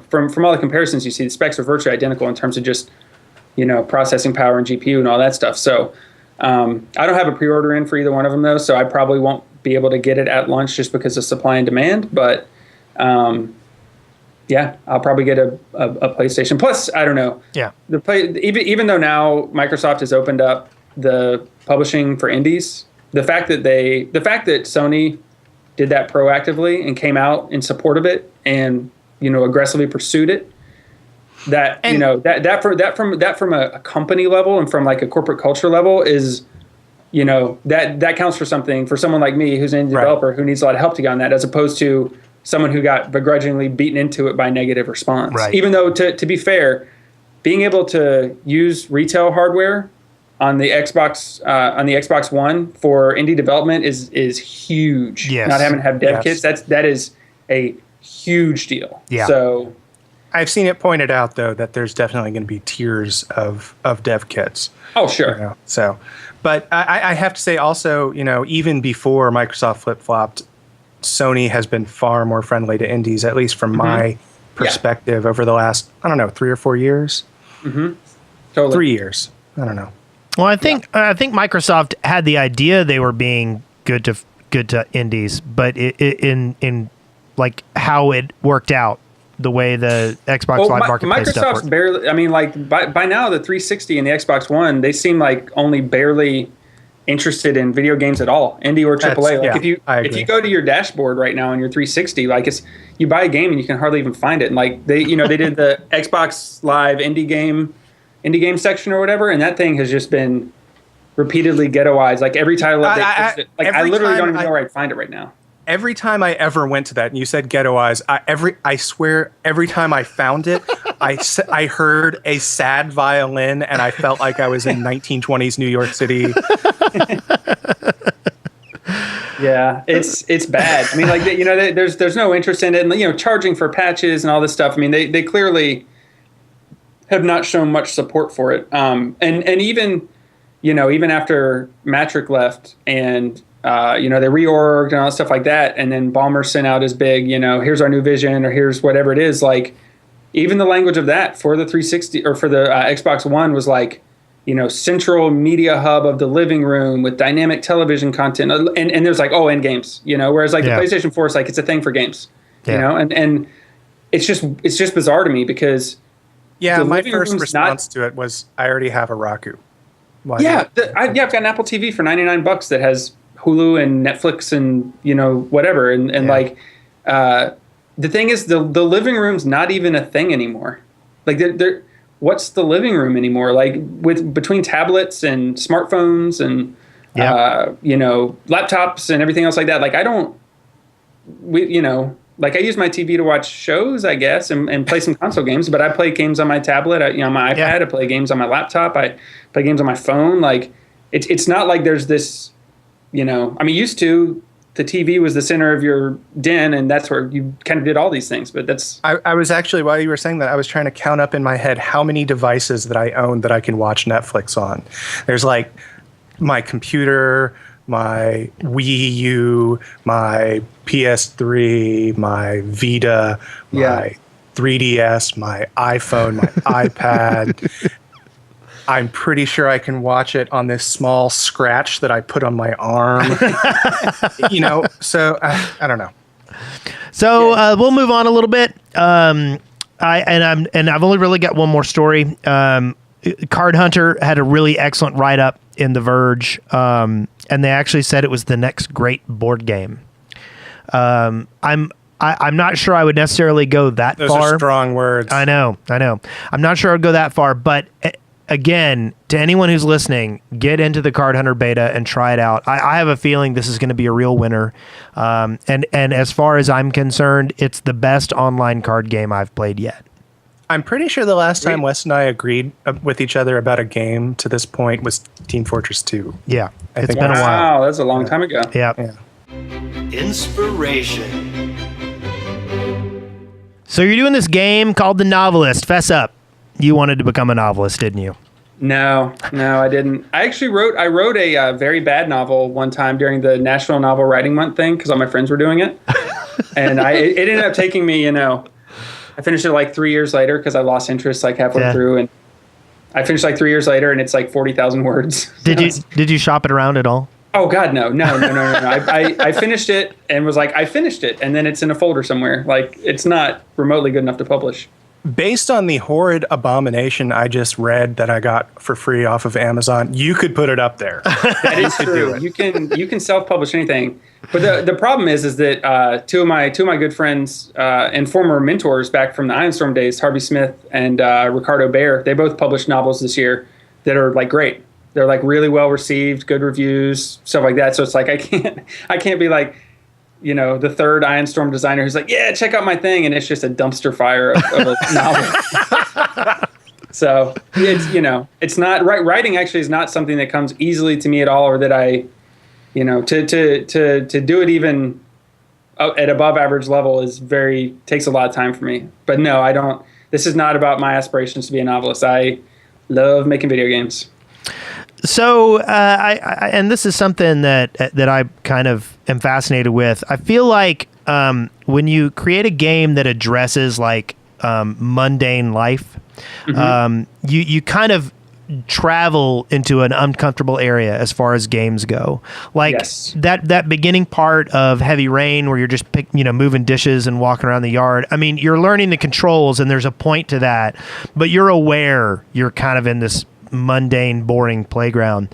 from all the comparisons you see, the specs are virtually identical in terms of just, processing power and GPU and all that stuff. So. I don't have a pre-order in for either one of them, though, so I probably won't be able to get it at launch just because of supply and demand. But, I'll probably get a PlayStation. Plus, I don't know. Yeah. Even though now Microsoft has opened up the publishing for indies, the fact that Sony did that proactively and came out in support of it and aggressively pursued it. That from a company level and from like a corporate culture level is, that counts for something for someone like me who's an indie developer who needs a lot of help to get on that, as opposed to someone who got begrudgingly beaten into it by negative response. Right. Even though, to be fair, being able to use retail hardware on the Xbox One for indie development is huge. Yes. Not having to have dev kits, that is a huge deal. Yeah. So. I've seen it pointed out, though, that there's definitely going to be tiers of dev kits. Oh, sure. So, but I have to say also, even before Microsoft flip-flopped, Sony has been far more friendly to indies, at least from my perspective, over the last, 3 or 4 years. Mm-hmm. Totally. 3 years. I don't know. Well, I think Microsoft had the idea they were being good to indies, but in like how it worked out. The way the Xbox Live Marketplace stuff Microsoft's works. barely. I mean, like by now, the 360 and the Xbox One, they seem like only barely interested in video games at all, indie or AAA. Like if you go to your dashboard right now on your 360, like you buy a game and you can hardly even find it. And like they did the Xbox Live indie game section or whatever, and that thing has just been repeatedly ghettoized. Like every title, I literally don't even know where I'd find it right now. Every time I ever went to that, and you said ghettoized, I swear every time I found it, I heard a sad violin, and I felt like I was in 1920s New York City. Yeah, it's bad. I mean, like there's no interest in it, and charging for patches and all this stuff. I mean, they clearly have not shown much support for it. And even after Matrick left and. They reorged and all that stuff like that. And then Ballmer sent out his big, here's our new vision or here's whatever it is. Like, even the language of that for the 360 or for the Xbox One was like, central media hub of the living room with dynamic television content. And there's like, end games, whereas like the PlayStation 4 is like, it's a thing for games, and it's just bizarre to me because. Yeah, my first response to it was, I already have a Roku. I've got an Apple TV for $99 that has Hulu and Netflix and whatever and like the thing is the living room's not even a thing anymore. Like what's the living room anymore? Like between tablets and smartphones and laptops and everything else like that. Like I use my TV to watch shows, I guess, and play some console games, but I play games on my tablet, on my iPad, I play games on my laptop, I play games on my phone. Like it's not like there's this I mean, used to, the TV was the center of your den, and that's where you kind of did all these things. But that's I was actually, while you were saying that, I was trying to count up in my head how many devices that I own that I can watch Netflix on. There's like my computer, my Wii U, my PS3, my Vita, my 3DS, my iPhone, my iPad. I'm pretty sure I can watch it on this small scratch that I put on my arm. So I don't know. So we'll move on a little bit. I've only really got one more story. Card Hunter had a really excellent write-up in The Verge, and they actually said it was the next great board game. I'm not sure I would necessarily go that far. Those are strong words. I know. I'm not sure I'd go that far, but again, to anyone who's listening, get into the Card Hunter beta and try it out. I have a feeling this is going to be a real winner. And as far as I'm concerned, it's the best online card game I've played yet. I'm pretty sure the last time Wes and I agreed with each other about a game to this point was Team Fortress 2. Yeah, it's been a while. Wow, that's a long time ago. Yeah. Inspiration. So you're doing this game called The Novelist. Fess up. You wanted to become a novelist, didn't you? No, I didn't. I actually wrote a very bad novel one time during the National Novel Writing Month thing because all my friends were doing it. And it ended up taking me, I finished it like 3 years later because I lost interest like halfway through. And I finished like 3 years later and it's like 40,000 words. Did you shop it around at all? Oh, God, no. I finished it and was like, I finished it. And then it's in a folder somewhere. Like, it's not remotely good enough to publish. Based on the horrid abomination I just read that I got for free off of Amazon, you could put it up there. That is true. You can self-publish anything. But the problem is that two of my good friends and former mentors back from the Ironstorm days, Harvey Smith and Ricardo Baer, they both published novels this year that are like great. They're like really well received, good reviews, stuff like that. So it's like I can't be like, the third Ironstorm designer who's like, yeah, check out my thing, and it's just a dumpster fire of a novel. So it's not right. Writing actually is not something that comes easily to me at all, or that I, to do it even at above average level takes a lot of time for me. But no, I don't. This is not about my aspirations to be a novelist. I love making video games. So, and this is something that I kind of am fascinated with. I feel like when you create a game that addresses like mundane life, you kind of travel into an uncomfortable area as far as games go. Like that beginning part of Heavy Rain where you're just moving dishes and walking around the yard. I mean, you're learning the controls and there's a point to that, but you're aware you're kind of in this mundane, boring playground.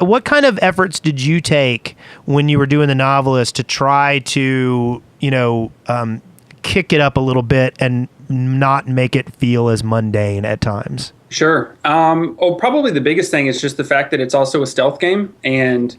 What kind of efforts did you take when you were doing The Novelist to try to, kick it up a little bit and not make it feel as mundane at times? Sure. Probably the biggest thing is just the fact that it's also a stealth game, and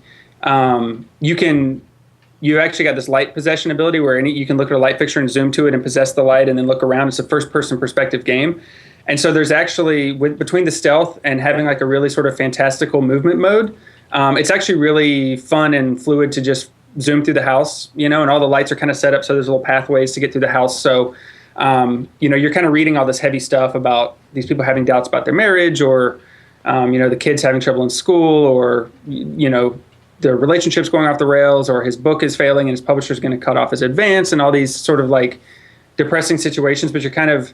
you actually got this light possession ability where you can look at a light fixture and zoom to it and possess the light and then look around. It's a first-person perspective game. And so there's actually, between the stealth and having like a really sort of fantastical movement mode, it's actually really fun and fluid to just zoom through the house, and all the lights are kind of set up so there's little pathways to get through the house. So, you're kind of reading all this heavy stuff about these people having doubts about their marriage, or, the kids having trouble in school, or, their relationships going off the rails, or his book is failing and his publisher's going to cut off his advance, and all these sort of like depressing situations, but you're kind of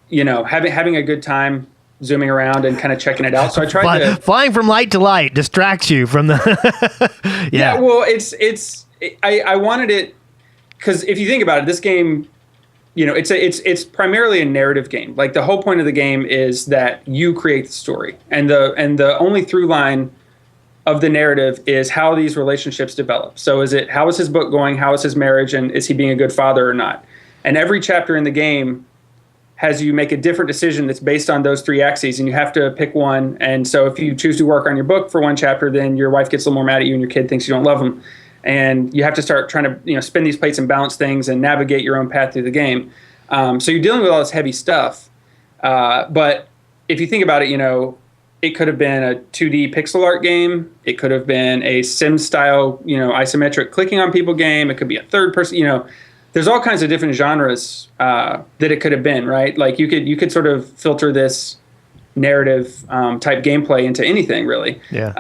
having a good time zooming around and kind of checking it out. So I tried flying from light to light distracts you from the. Yeah. Well, I wanted it because if you think about it, this game, it's primarily a narrative game. Like the whole point of the game is that you create the story, and the only through line of the narrative is how these relationships develop. So how is his book going? How is his marriage? And is he being a good father or not? And every chapter in the game has you make a different decision that's based on those three axes, and you have to pick one. And so if you choose to work on your book for one chapter, then your wife gets a little more mad at you and your kid thinks you don't love them. And you have to start trying to spin these plates and balance things and navigate your own path through the game. So you're dealing with all this heavy stuff. But if you think about it, it could have been a 2D pixel art game. It could have been a sim style, isometric clicking on people game. It could be a third person, there's all kinds of different genres that it could have been, right? Like you could sort of filter this narrative type gameplay into anything, really. Yeah.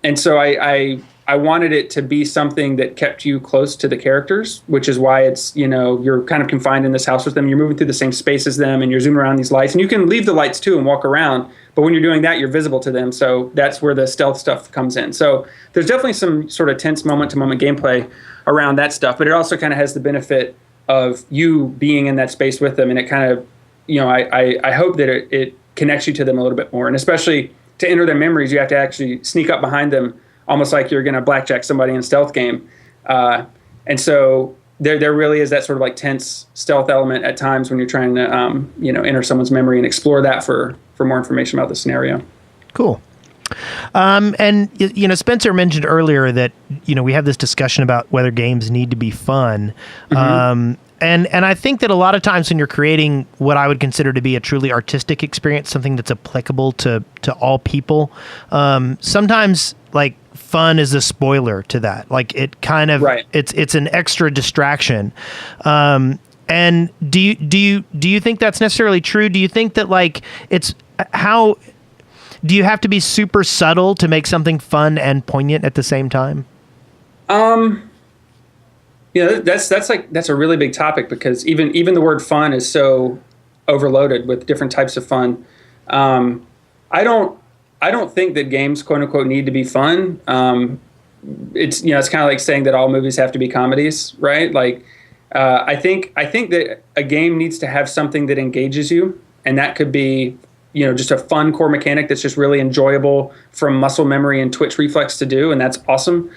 And so I wanted it to be something that kept you close to the characters, which is why it's, you're kind of confined in this house with them. You're moving through the same space as them, and you're zooming around these lights. And you can leave the lights too and walk around. But when you're doing that, you're visible to them. So that's where the stealth stuff comes in. So there's definitely some sort of tense moment-to-moment gameplay around that stuff. But it also kind of has the benefit of you being in that space with them. And it kind of, I hope that it connects you to them a little bit more. And especially to enter their memories, you have to actually sneak up behind them, almost like you're going to blackjack somebody in a stealth game. And so there really is that sort of like tense stealth element at times when you're trying to, enter someone's memory and explore that for more information about the scenario. Cool. And, Spencer mentioned earlier that, we have this discussion about whether games need to be fun. Mm-hmm. And I think that a lot of times when you're creating what I would consider to be a truly artistic experience, something that's applicable to all people, sometimes like fun is a spoiler to that. Like it kind of, right. It's an extra distraction. And do you think that's necessarily true? Do you think that like do you have to be super subtle to make something fun and poignant at the same time? That's a really big topic, because even the word fun is so overloaded with different types of fun. I don't think that games, quote unquote, need to be fun. It's kind of like saying that all movies have to be comedies, right? Like, I think that a game needs to have something that engages you, and that could be, just a fun core mechanic that's just really enjoyable from muscle memory and twitch reflex to do, and that's awesome.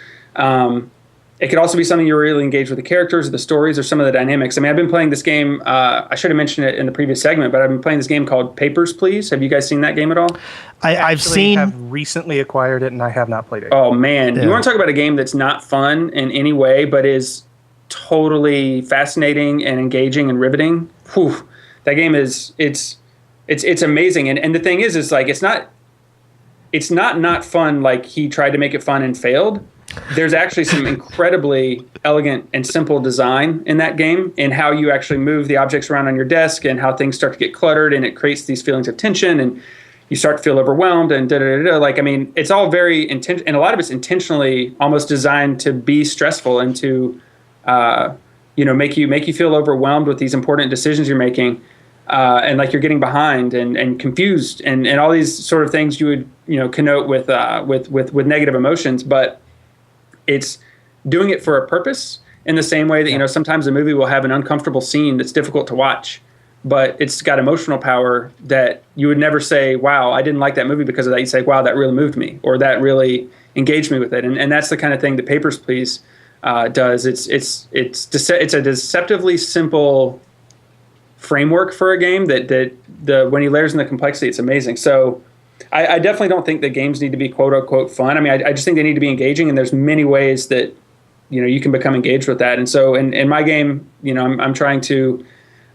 It could also be something you're really engaged with the characters or the stories or some of the dynamics. I mean, I've been playing this game. I should have mentioned it in the previous segment, but I've been playing this game called Papers, Please. Have you guys seen that game at all? I've recently acquired it, and I have not played it. Oh, man. Yeah. You want to talk about a game that's not fun in any way, but is totally fascinating and engaging and riveting? Whew. That game is, it's amazing. And the thing is like, it's not fun like he tried to make it fun and failed. There's actually some incredibly elegant and simple design in that game, in how you actually move the objects around on your desk and how things start to get cluttered, and it creates these feelings of tension, and you start to feel overwhelmed and da-da-da-da. Like, I mean, it's all very intense, and a lot of it's intentionally almost designed to be stressful and to, make you feel overwhelmed with these important decisions you're making. And like you're getting behind and confused and all these sort of things you would, connote with negative emotions, but it's doing it for a purpose, in the same way that, sometimes a movie will have an uncomfortable scene that's difficult to watch, but it's got emotional power that you would never say, wow, I didn't like that movie because of that. You say, wow, that really moved me, or that really engaged me with it. And that's the kind of thing that Papers, Please does. It's a deceptively simple framework for a game that when he layers in the complexity, it's amazing. So I definitely don't think that games need to be quote unquote fun. I mean, I just think they need to be engaging, and there's many ways that, you can become engaged with that. And so in my game, I'm trying to,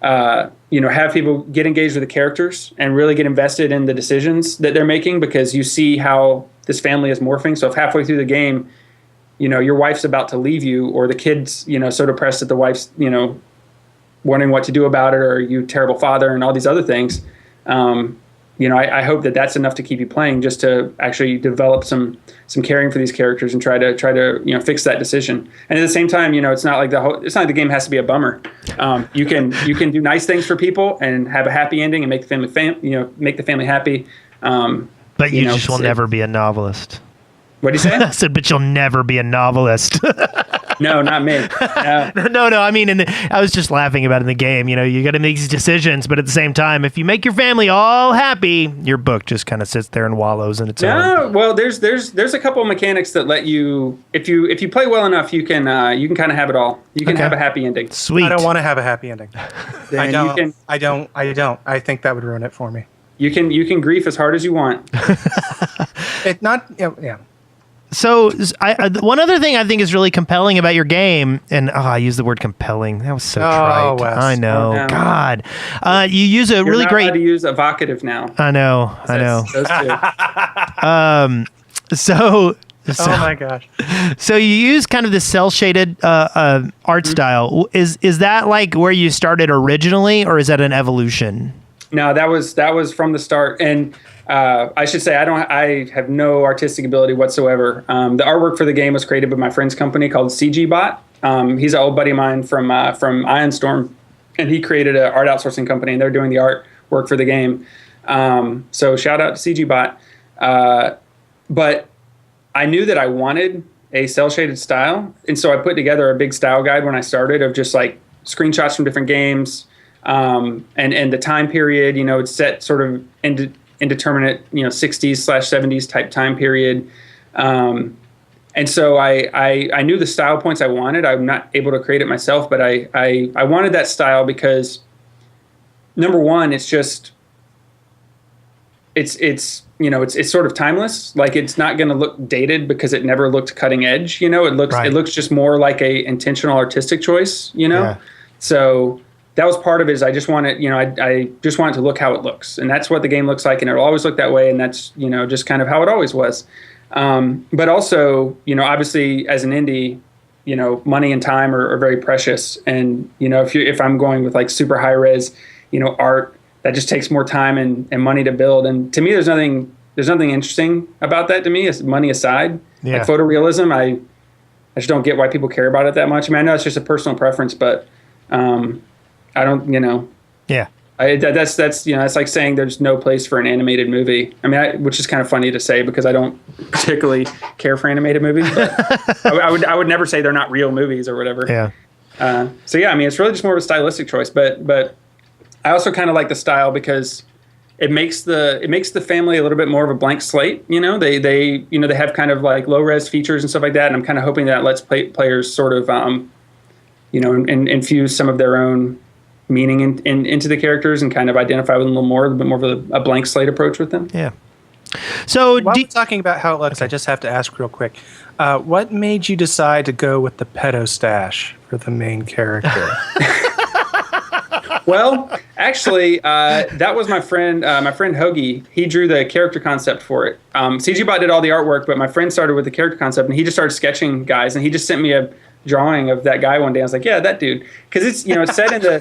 have people get engaged with the characters and really get invested in the decisions that they're making, because you see how this family is morphing. So if halfway through the game, your wife's about to leave you, or the kid's, so depressed that the wife's, wondering what to do about it, or you terrible father, and all these other things. I hope that that's enough to keep you playing, just to actually develop some caring for these characters and try to fix that decision. And at the same time, it's not like the game has to be a bummer. You can do nice things for people and have a happy ending and make the family happy. But you just will never be a novelist. What do you say? I said, but you'll never be a novelist. No, not me. No. I mean, I was just laughing about in the game. You got to make these decisions, but at the same time, if you make your family all happy, your book just kind of sits there and wallows in its own. No, well, there's a couple of mechanics that let you, if you play well enough, you can kind of have it all. You can have a happy ending. Sweet. I don't want to have a happy ending. I don't. I think that would ruin it for me. You can grief as hard as you want. Yeah. So one other thing I think is really compelling about your game, and I use the word compelling. That was so trite. Wes. I know. Oh, no. God. You use a You're really not great. allowed to use evocative now. I know. Those two. So Oh my gosh. So you use kind of this cell shaded art style. Is that like where you started originally, or is that an evolution? No, that was from the start, and I should say I have no artistic ability whatsoever. The artwork for the game was created by my friend's company called CGBot. He's an old buddy of mine from Iron Storm, and he created an art outsourcing company, and they're doing the artwork for the game. So shout out to CGBot. But I knew that I wanted a cell shaded style, and so I put together a big style guide when I started of just like screenshots from different games. And the time period, it's set sort of indeterminate, 60s/70s type time period. And so I knew the style points I wanted. I'm not able to create it myself, but I wanted that style because, number one, it's sort of timeless. Like, it's not going to look dated because it never looked cutting edge. It looks just more like a intentional artistic choice. Yeah. So that was part of it. Is I just wanted, I just want it to look how it looks, and that's what the game looks like, and it'll always look that way, and that's just kind of how it always was. But also, obviously as an indie, money and time are very precious, and if I'm going with like super high res, art, that just takes more time and money to build. And to me, there's nothing interesting about that to me, as money aside. Yeah. Like photorealism, I just don't get why people care about it that much. I mean, I know it's just a personal preference, but I don't, Yeah. That's it's like saying there's no place for an animated movie. I mean, which is kind of funny to say because I don't particularly care for animated movies. But I would never say they're not real movies or whatever. Yeah. So yeah, I mean, it's really just more of a stylistic choice. But I also kind of like the style because it makes the family a little bit more of a blank slate. They have kind of like low res features and stuff like that. And I'm kind of hoping that lets players sort of infuse some of their own meaning into the characters and kind of identify with them a little bit more of a blank slate approach with them. Yeah. So while we're talking about how it looks, I just have to ask real quick, what made you decide to go with the pedo stash for the main character? Well, actually, that was my friend Hoagie. He drew the character concept for it. CGBot did all the artwork, but my friend started with the character concept, and he just started sketching guys, and he just sent me a drawing of that guy one day. I was like, yeah, that dude, because it's it's set in the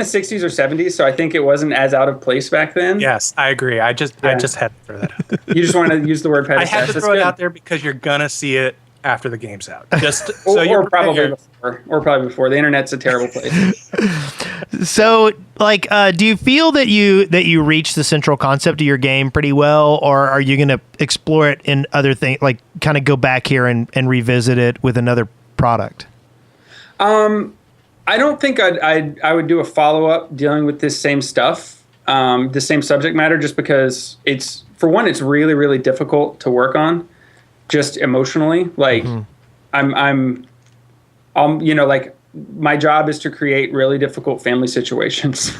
60s or 70s, so I think it wasn't as out of place back then. Yes, I agree. I just had to throw that out there. You just want to use the word pedo. I had to throw it out there because you're gonna see it after the game's out. Just or, so you're probably before. The internet's a terrible place. So, like, do you feel that you reach the central concept of your game pretty well, or are you going to explore it in other things, like kind of go back here and revisit it with another product? I don't think I would do a follow-up dealing with this same stuff, the same subject matter, just because it's really, really difficult to work on, just emotionally. Like, I'm like, my job is to create really difficult family situations,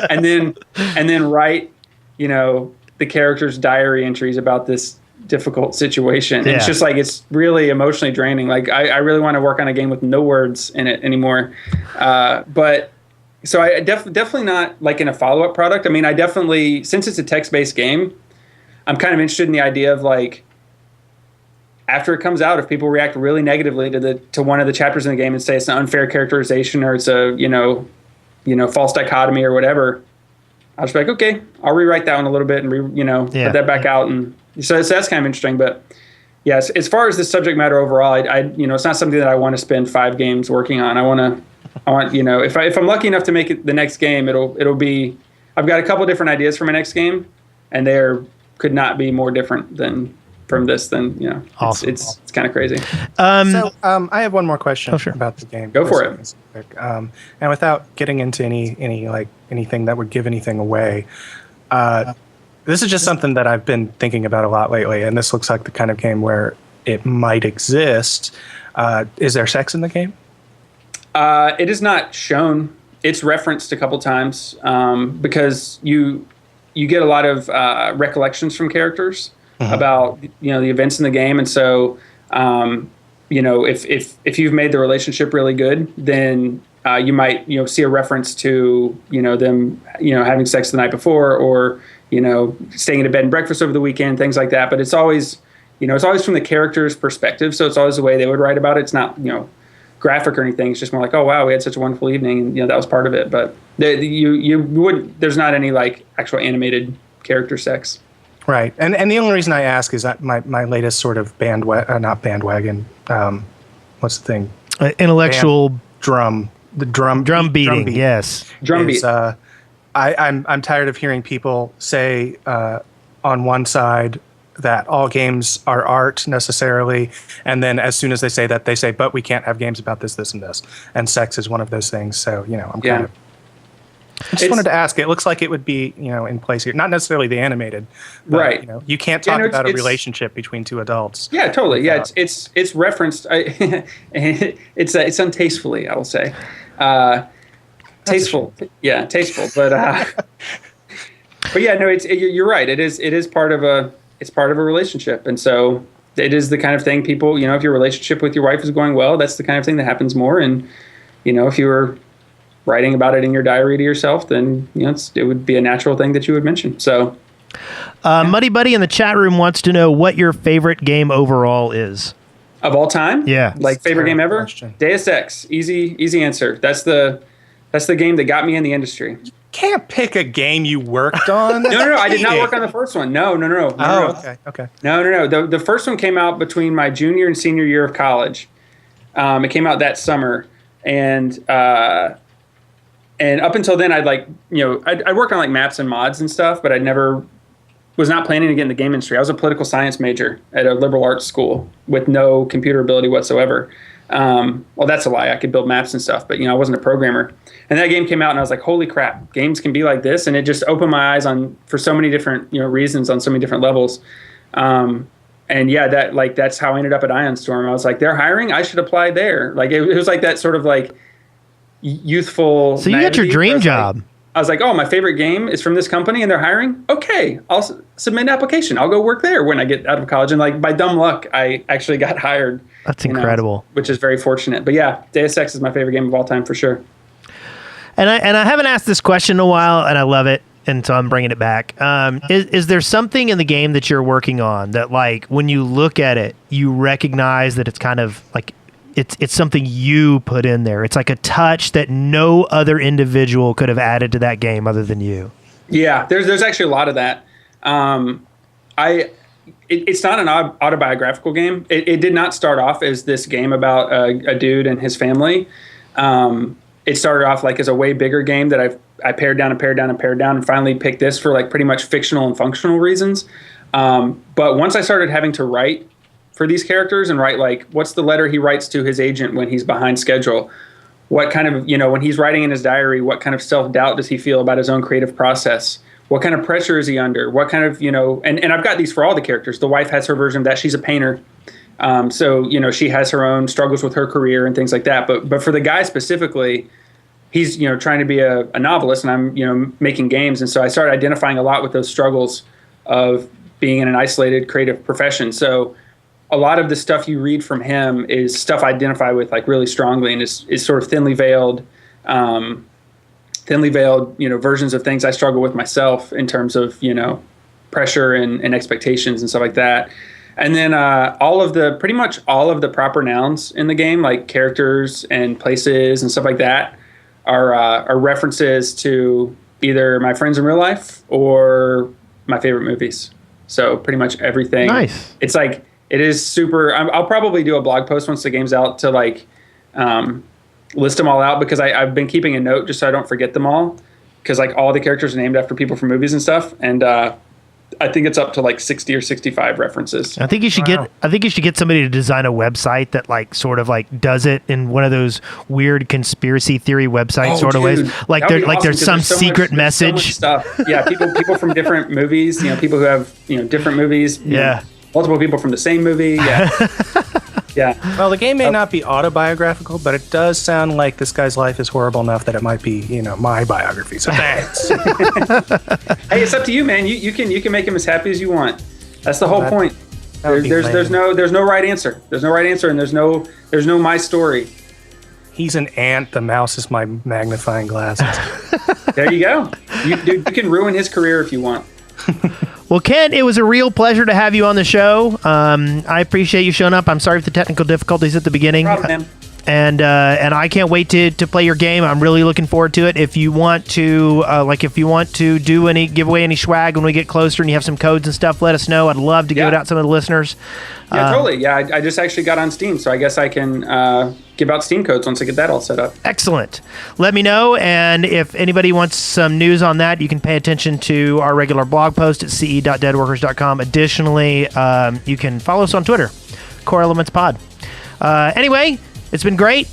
and then write, the character's diary entries about this difficult situation. Yeah. It's just like, it's really emotionally draining. Like, I really want to work on a game with no words in it anymore. But so I definitely not like in a follow-up product. I mean, I definitely, since it's a text-based game, I'm kind of interested in the idea of like, after it comes out, if people react really negatively to one of the chapters in the game and say it's an unfair characterization or it's a false dichotomy or whatever, I'll just be like, okay, I'll rewrite that one a little bit and put that back out. And so that's kind of interesting. But yes, as far as the subject matter overall, I it's not something that I want to spend 5 games working on. I want if I'm lucky enough to make it the next game, it'll be, I've got a couple different ideas for my next game, and could not be more different from this, then awesome. It's kind of crazy. I have one more question about the game. Go for it. And without getting into anything that would give anything away, this is just something that I've been thinking about a lot lately, and this looks like the kind of game where it might exist. Is there sex in the game? It is not shown. It's referenced a couple times because you get a lot of recollections from characters. about the events in the game, and so if you've made the relationship really good, then you might see a reference to them having sex the night before, or staying in a bed and breakfast over the weekend, things like that. But it's always from the character's perspective, so it's always the way they would write about it. It's not graphic or anything. It's just more like, oh wow, we had such a wonderful evening, and that was part of it. But there's not any like actual animated character sex. Right, and the only reason I ask is that my latest sort of not bandwagon, what's the thing? Intellectual drum beating. Yes, drum beat. I'm tired of hearing people say on one side that all games are art necessarily, and then as soon as they say that, they say, but we can't have games about this, this, and this, and sex is one of those things. So I'm kind of. I just wanted to ask. It looks like it would be, in place here. Not necessarily the animated, but, right? You can't talk about a relationship between two adults. Yeah, totally. Yeah, it's referenced. It's untastefully, I will say. Tasteful, yeah, tasteful. But yeah, no, you're right. It is part of a relationship, and so it is the kind of thing people. If your relationship with your wife is going well, that's the kind of thing that happens more. And if you were writing about it in your diary to yourself, then it would be a natural thing that you would mention. So, Muddy Buddy in the chat room wants to know what your favorite game overall is of all time. Yeah, like favorite game ever. Question. Deus Ex, easy answer. That's the game that got me in the industry. Can't pick a game you worked on. No. I did not work on the first one. No. Okay. No. The first one came out between my junior and senior year of college. It came out that summer, and up until then, I'd worked on like maps and mods and stuff, but I was not planning to get in the game industry. I was a political science major at a liberal arts school with no computer ability whatsoever. Well, that's a lie. I could build maps and stuff, but I wasn't a programmer. And that game came out, and I was like, "Holy crap! Games can be like this!" And it just opened my eyes for so many different reasons on so many different levels. And yeah, that's how I ended up at Ion Storm. I was like, "They're hiring. I should apply there." Like it was like that sort of like youthful. So you got your dream job. I was like, oh, my favorite game is from this company and they're hiring? Okay, I'll submit an application. I'll go work there when I get out of college. And like by dumb luck, I actually got hired. That's incredible. Which is very fortunate. But yeah, Deus Ex is my favorite game of all time for sure. And I haven't asked this question in a while, and I love it, and so I'm bringing it back. Is there something in the game that you're working on that, like, when you look at it, you recognize that it's kind of like it's something you put in there? It's like a touch that no other individual could have added to that game other than you. Yeah, there's actually a lot of that. It's not an autobiographical game. It did not start off as this game about a dude and his family. It started off like as a way bigger game that I pared down and finally picked this for like pretty much fictional and functional reasons. But once I started having to write for these characters and write like, what's the letter he writes to his agent when he's behind schedule? What kind of, when he's writing in his diary, what kind of self-doubt does he feel about his own creative process? What kind of pressure is he under? What kind of, and I've got these for all the characters. The wife has her version of that. She's a painter. So, she has her own struggles with her career and things like that. But for the guy specifically, he's, trying to be a novelist, and I'm, making games. And so I started identifying a lot with those struggles of being in an isolated creative profession. So a lot of the stuff you read from him is stuff I identify with like really strongly, and is sort of thinly veiled, versions of things I struggle with myself in terms of, pressure and expectations and stuff like that. And then pretty much all of the proper nouns in the game, like characters and places and stuff like that, are references to either my friends in real life or my favorite movies. So pretty much everything. Nice. It's like, it is super. I'll probably do a blog post once the game's out to like list them all out, because I've been keeping a note just so I don't forget them all, because like all the characters are named after people from movies and stuff, and I think it's up to like 60 or 65 references. I think you should get somebody to design a website that like sort of like does it in one of those weird conspiracy theory website of ways. Like there's some secret message. So much stuff. Yeah, people from different movies. People who have different movies. Yeah. Multiple people from the same movie. Yeah. Yeah. Well, the game may not be autobiographical, but it does sound like this guy's life is horrible enough that it might be, my biography. So thanks. Hey, it's up to you, man. You can make him as happy as you want. That's the whole point. There's no right answer. There's no right answer, and there's no my story. He's an ant. The mouse is my magnifying glasses. There you go. You can ruin his career if you want. Well, Kent, it was a real pleasure to have you on the show. I appreciate you showing up. I'm sorry for the technical difficulties at the beginning. No problem, man. And I can't wait to play your game. I'm really looking forward to it. If you want to give away any swag when we get closer and you have some codes and stuff, let us know. I'd love to give it out to some of the listeners. Yeah, totally. Yeah, I just actually got on Steam, so I guess I can give out Steam codes once I get that all set up. Excellent. Let me know, and if anybody wants some news on that, you can pay attention to our regular blog post at ce.deadworkers.com. Additionally, you can follow us on Twitter, Core Elements Pod. Anyway, it's been great.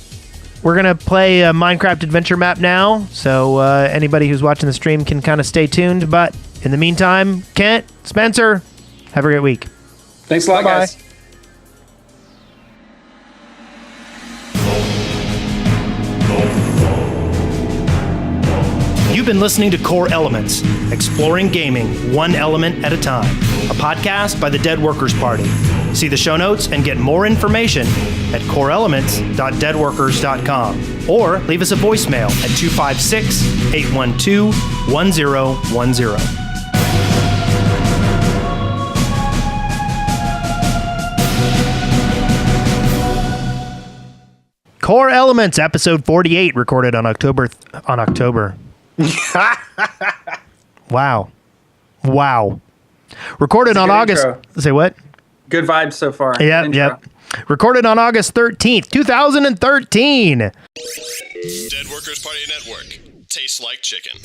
We're going to play a Minecraft adventure map now, so anybody who's watching the stream can kind of stay tuned. But in the meantime, Kent, Spencer, have a great week. Thanks a lot, Bye-bye. guys. You've been listening to Core Elements, exploring gaming one element at a time. A podcast by the Dead Workers Party. See the show notes and get more information at coreelements.deadworkers.com or leave us a voicemail at 256-812-1010. Core Elements, episode 48, recorded on October. Wow. Recorded on August. Intro. Say what? Good vibes so far. Yep. Recorded on August 13th, 2013. Dead Workers Party Network. Tastes like chicken.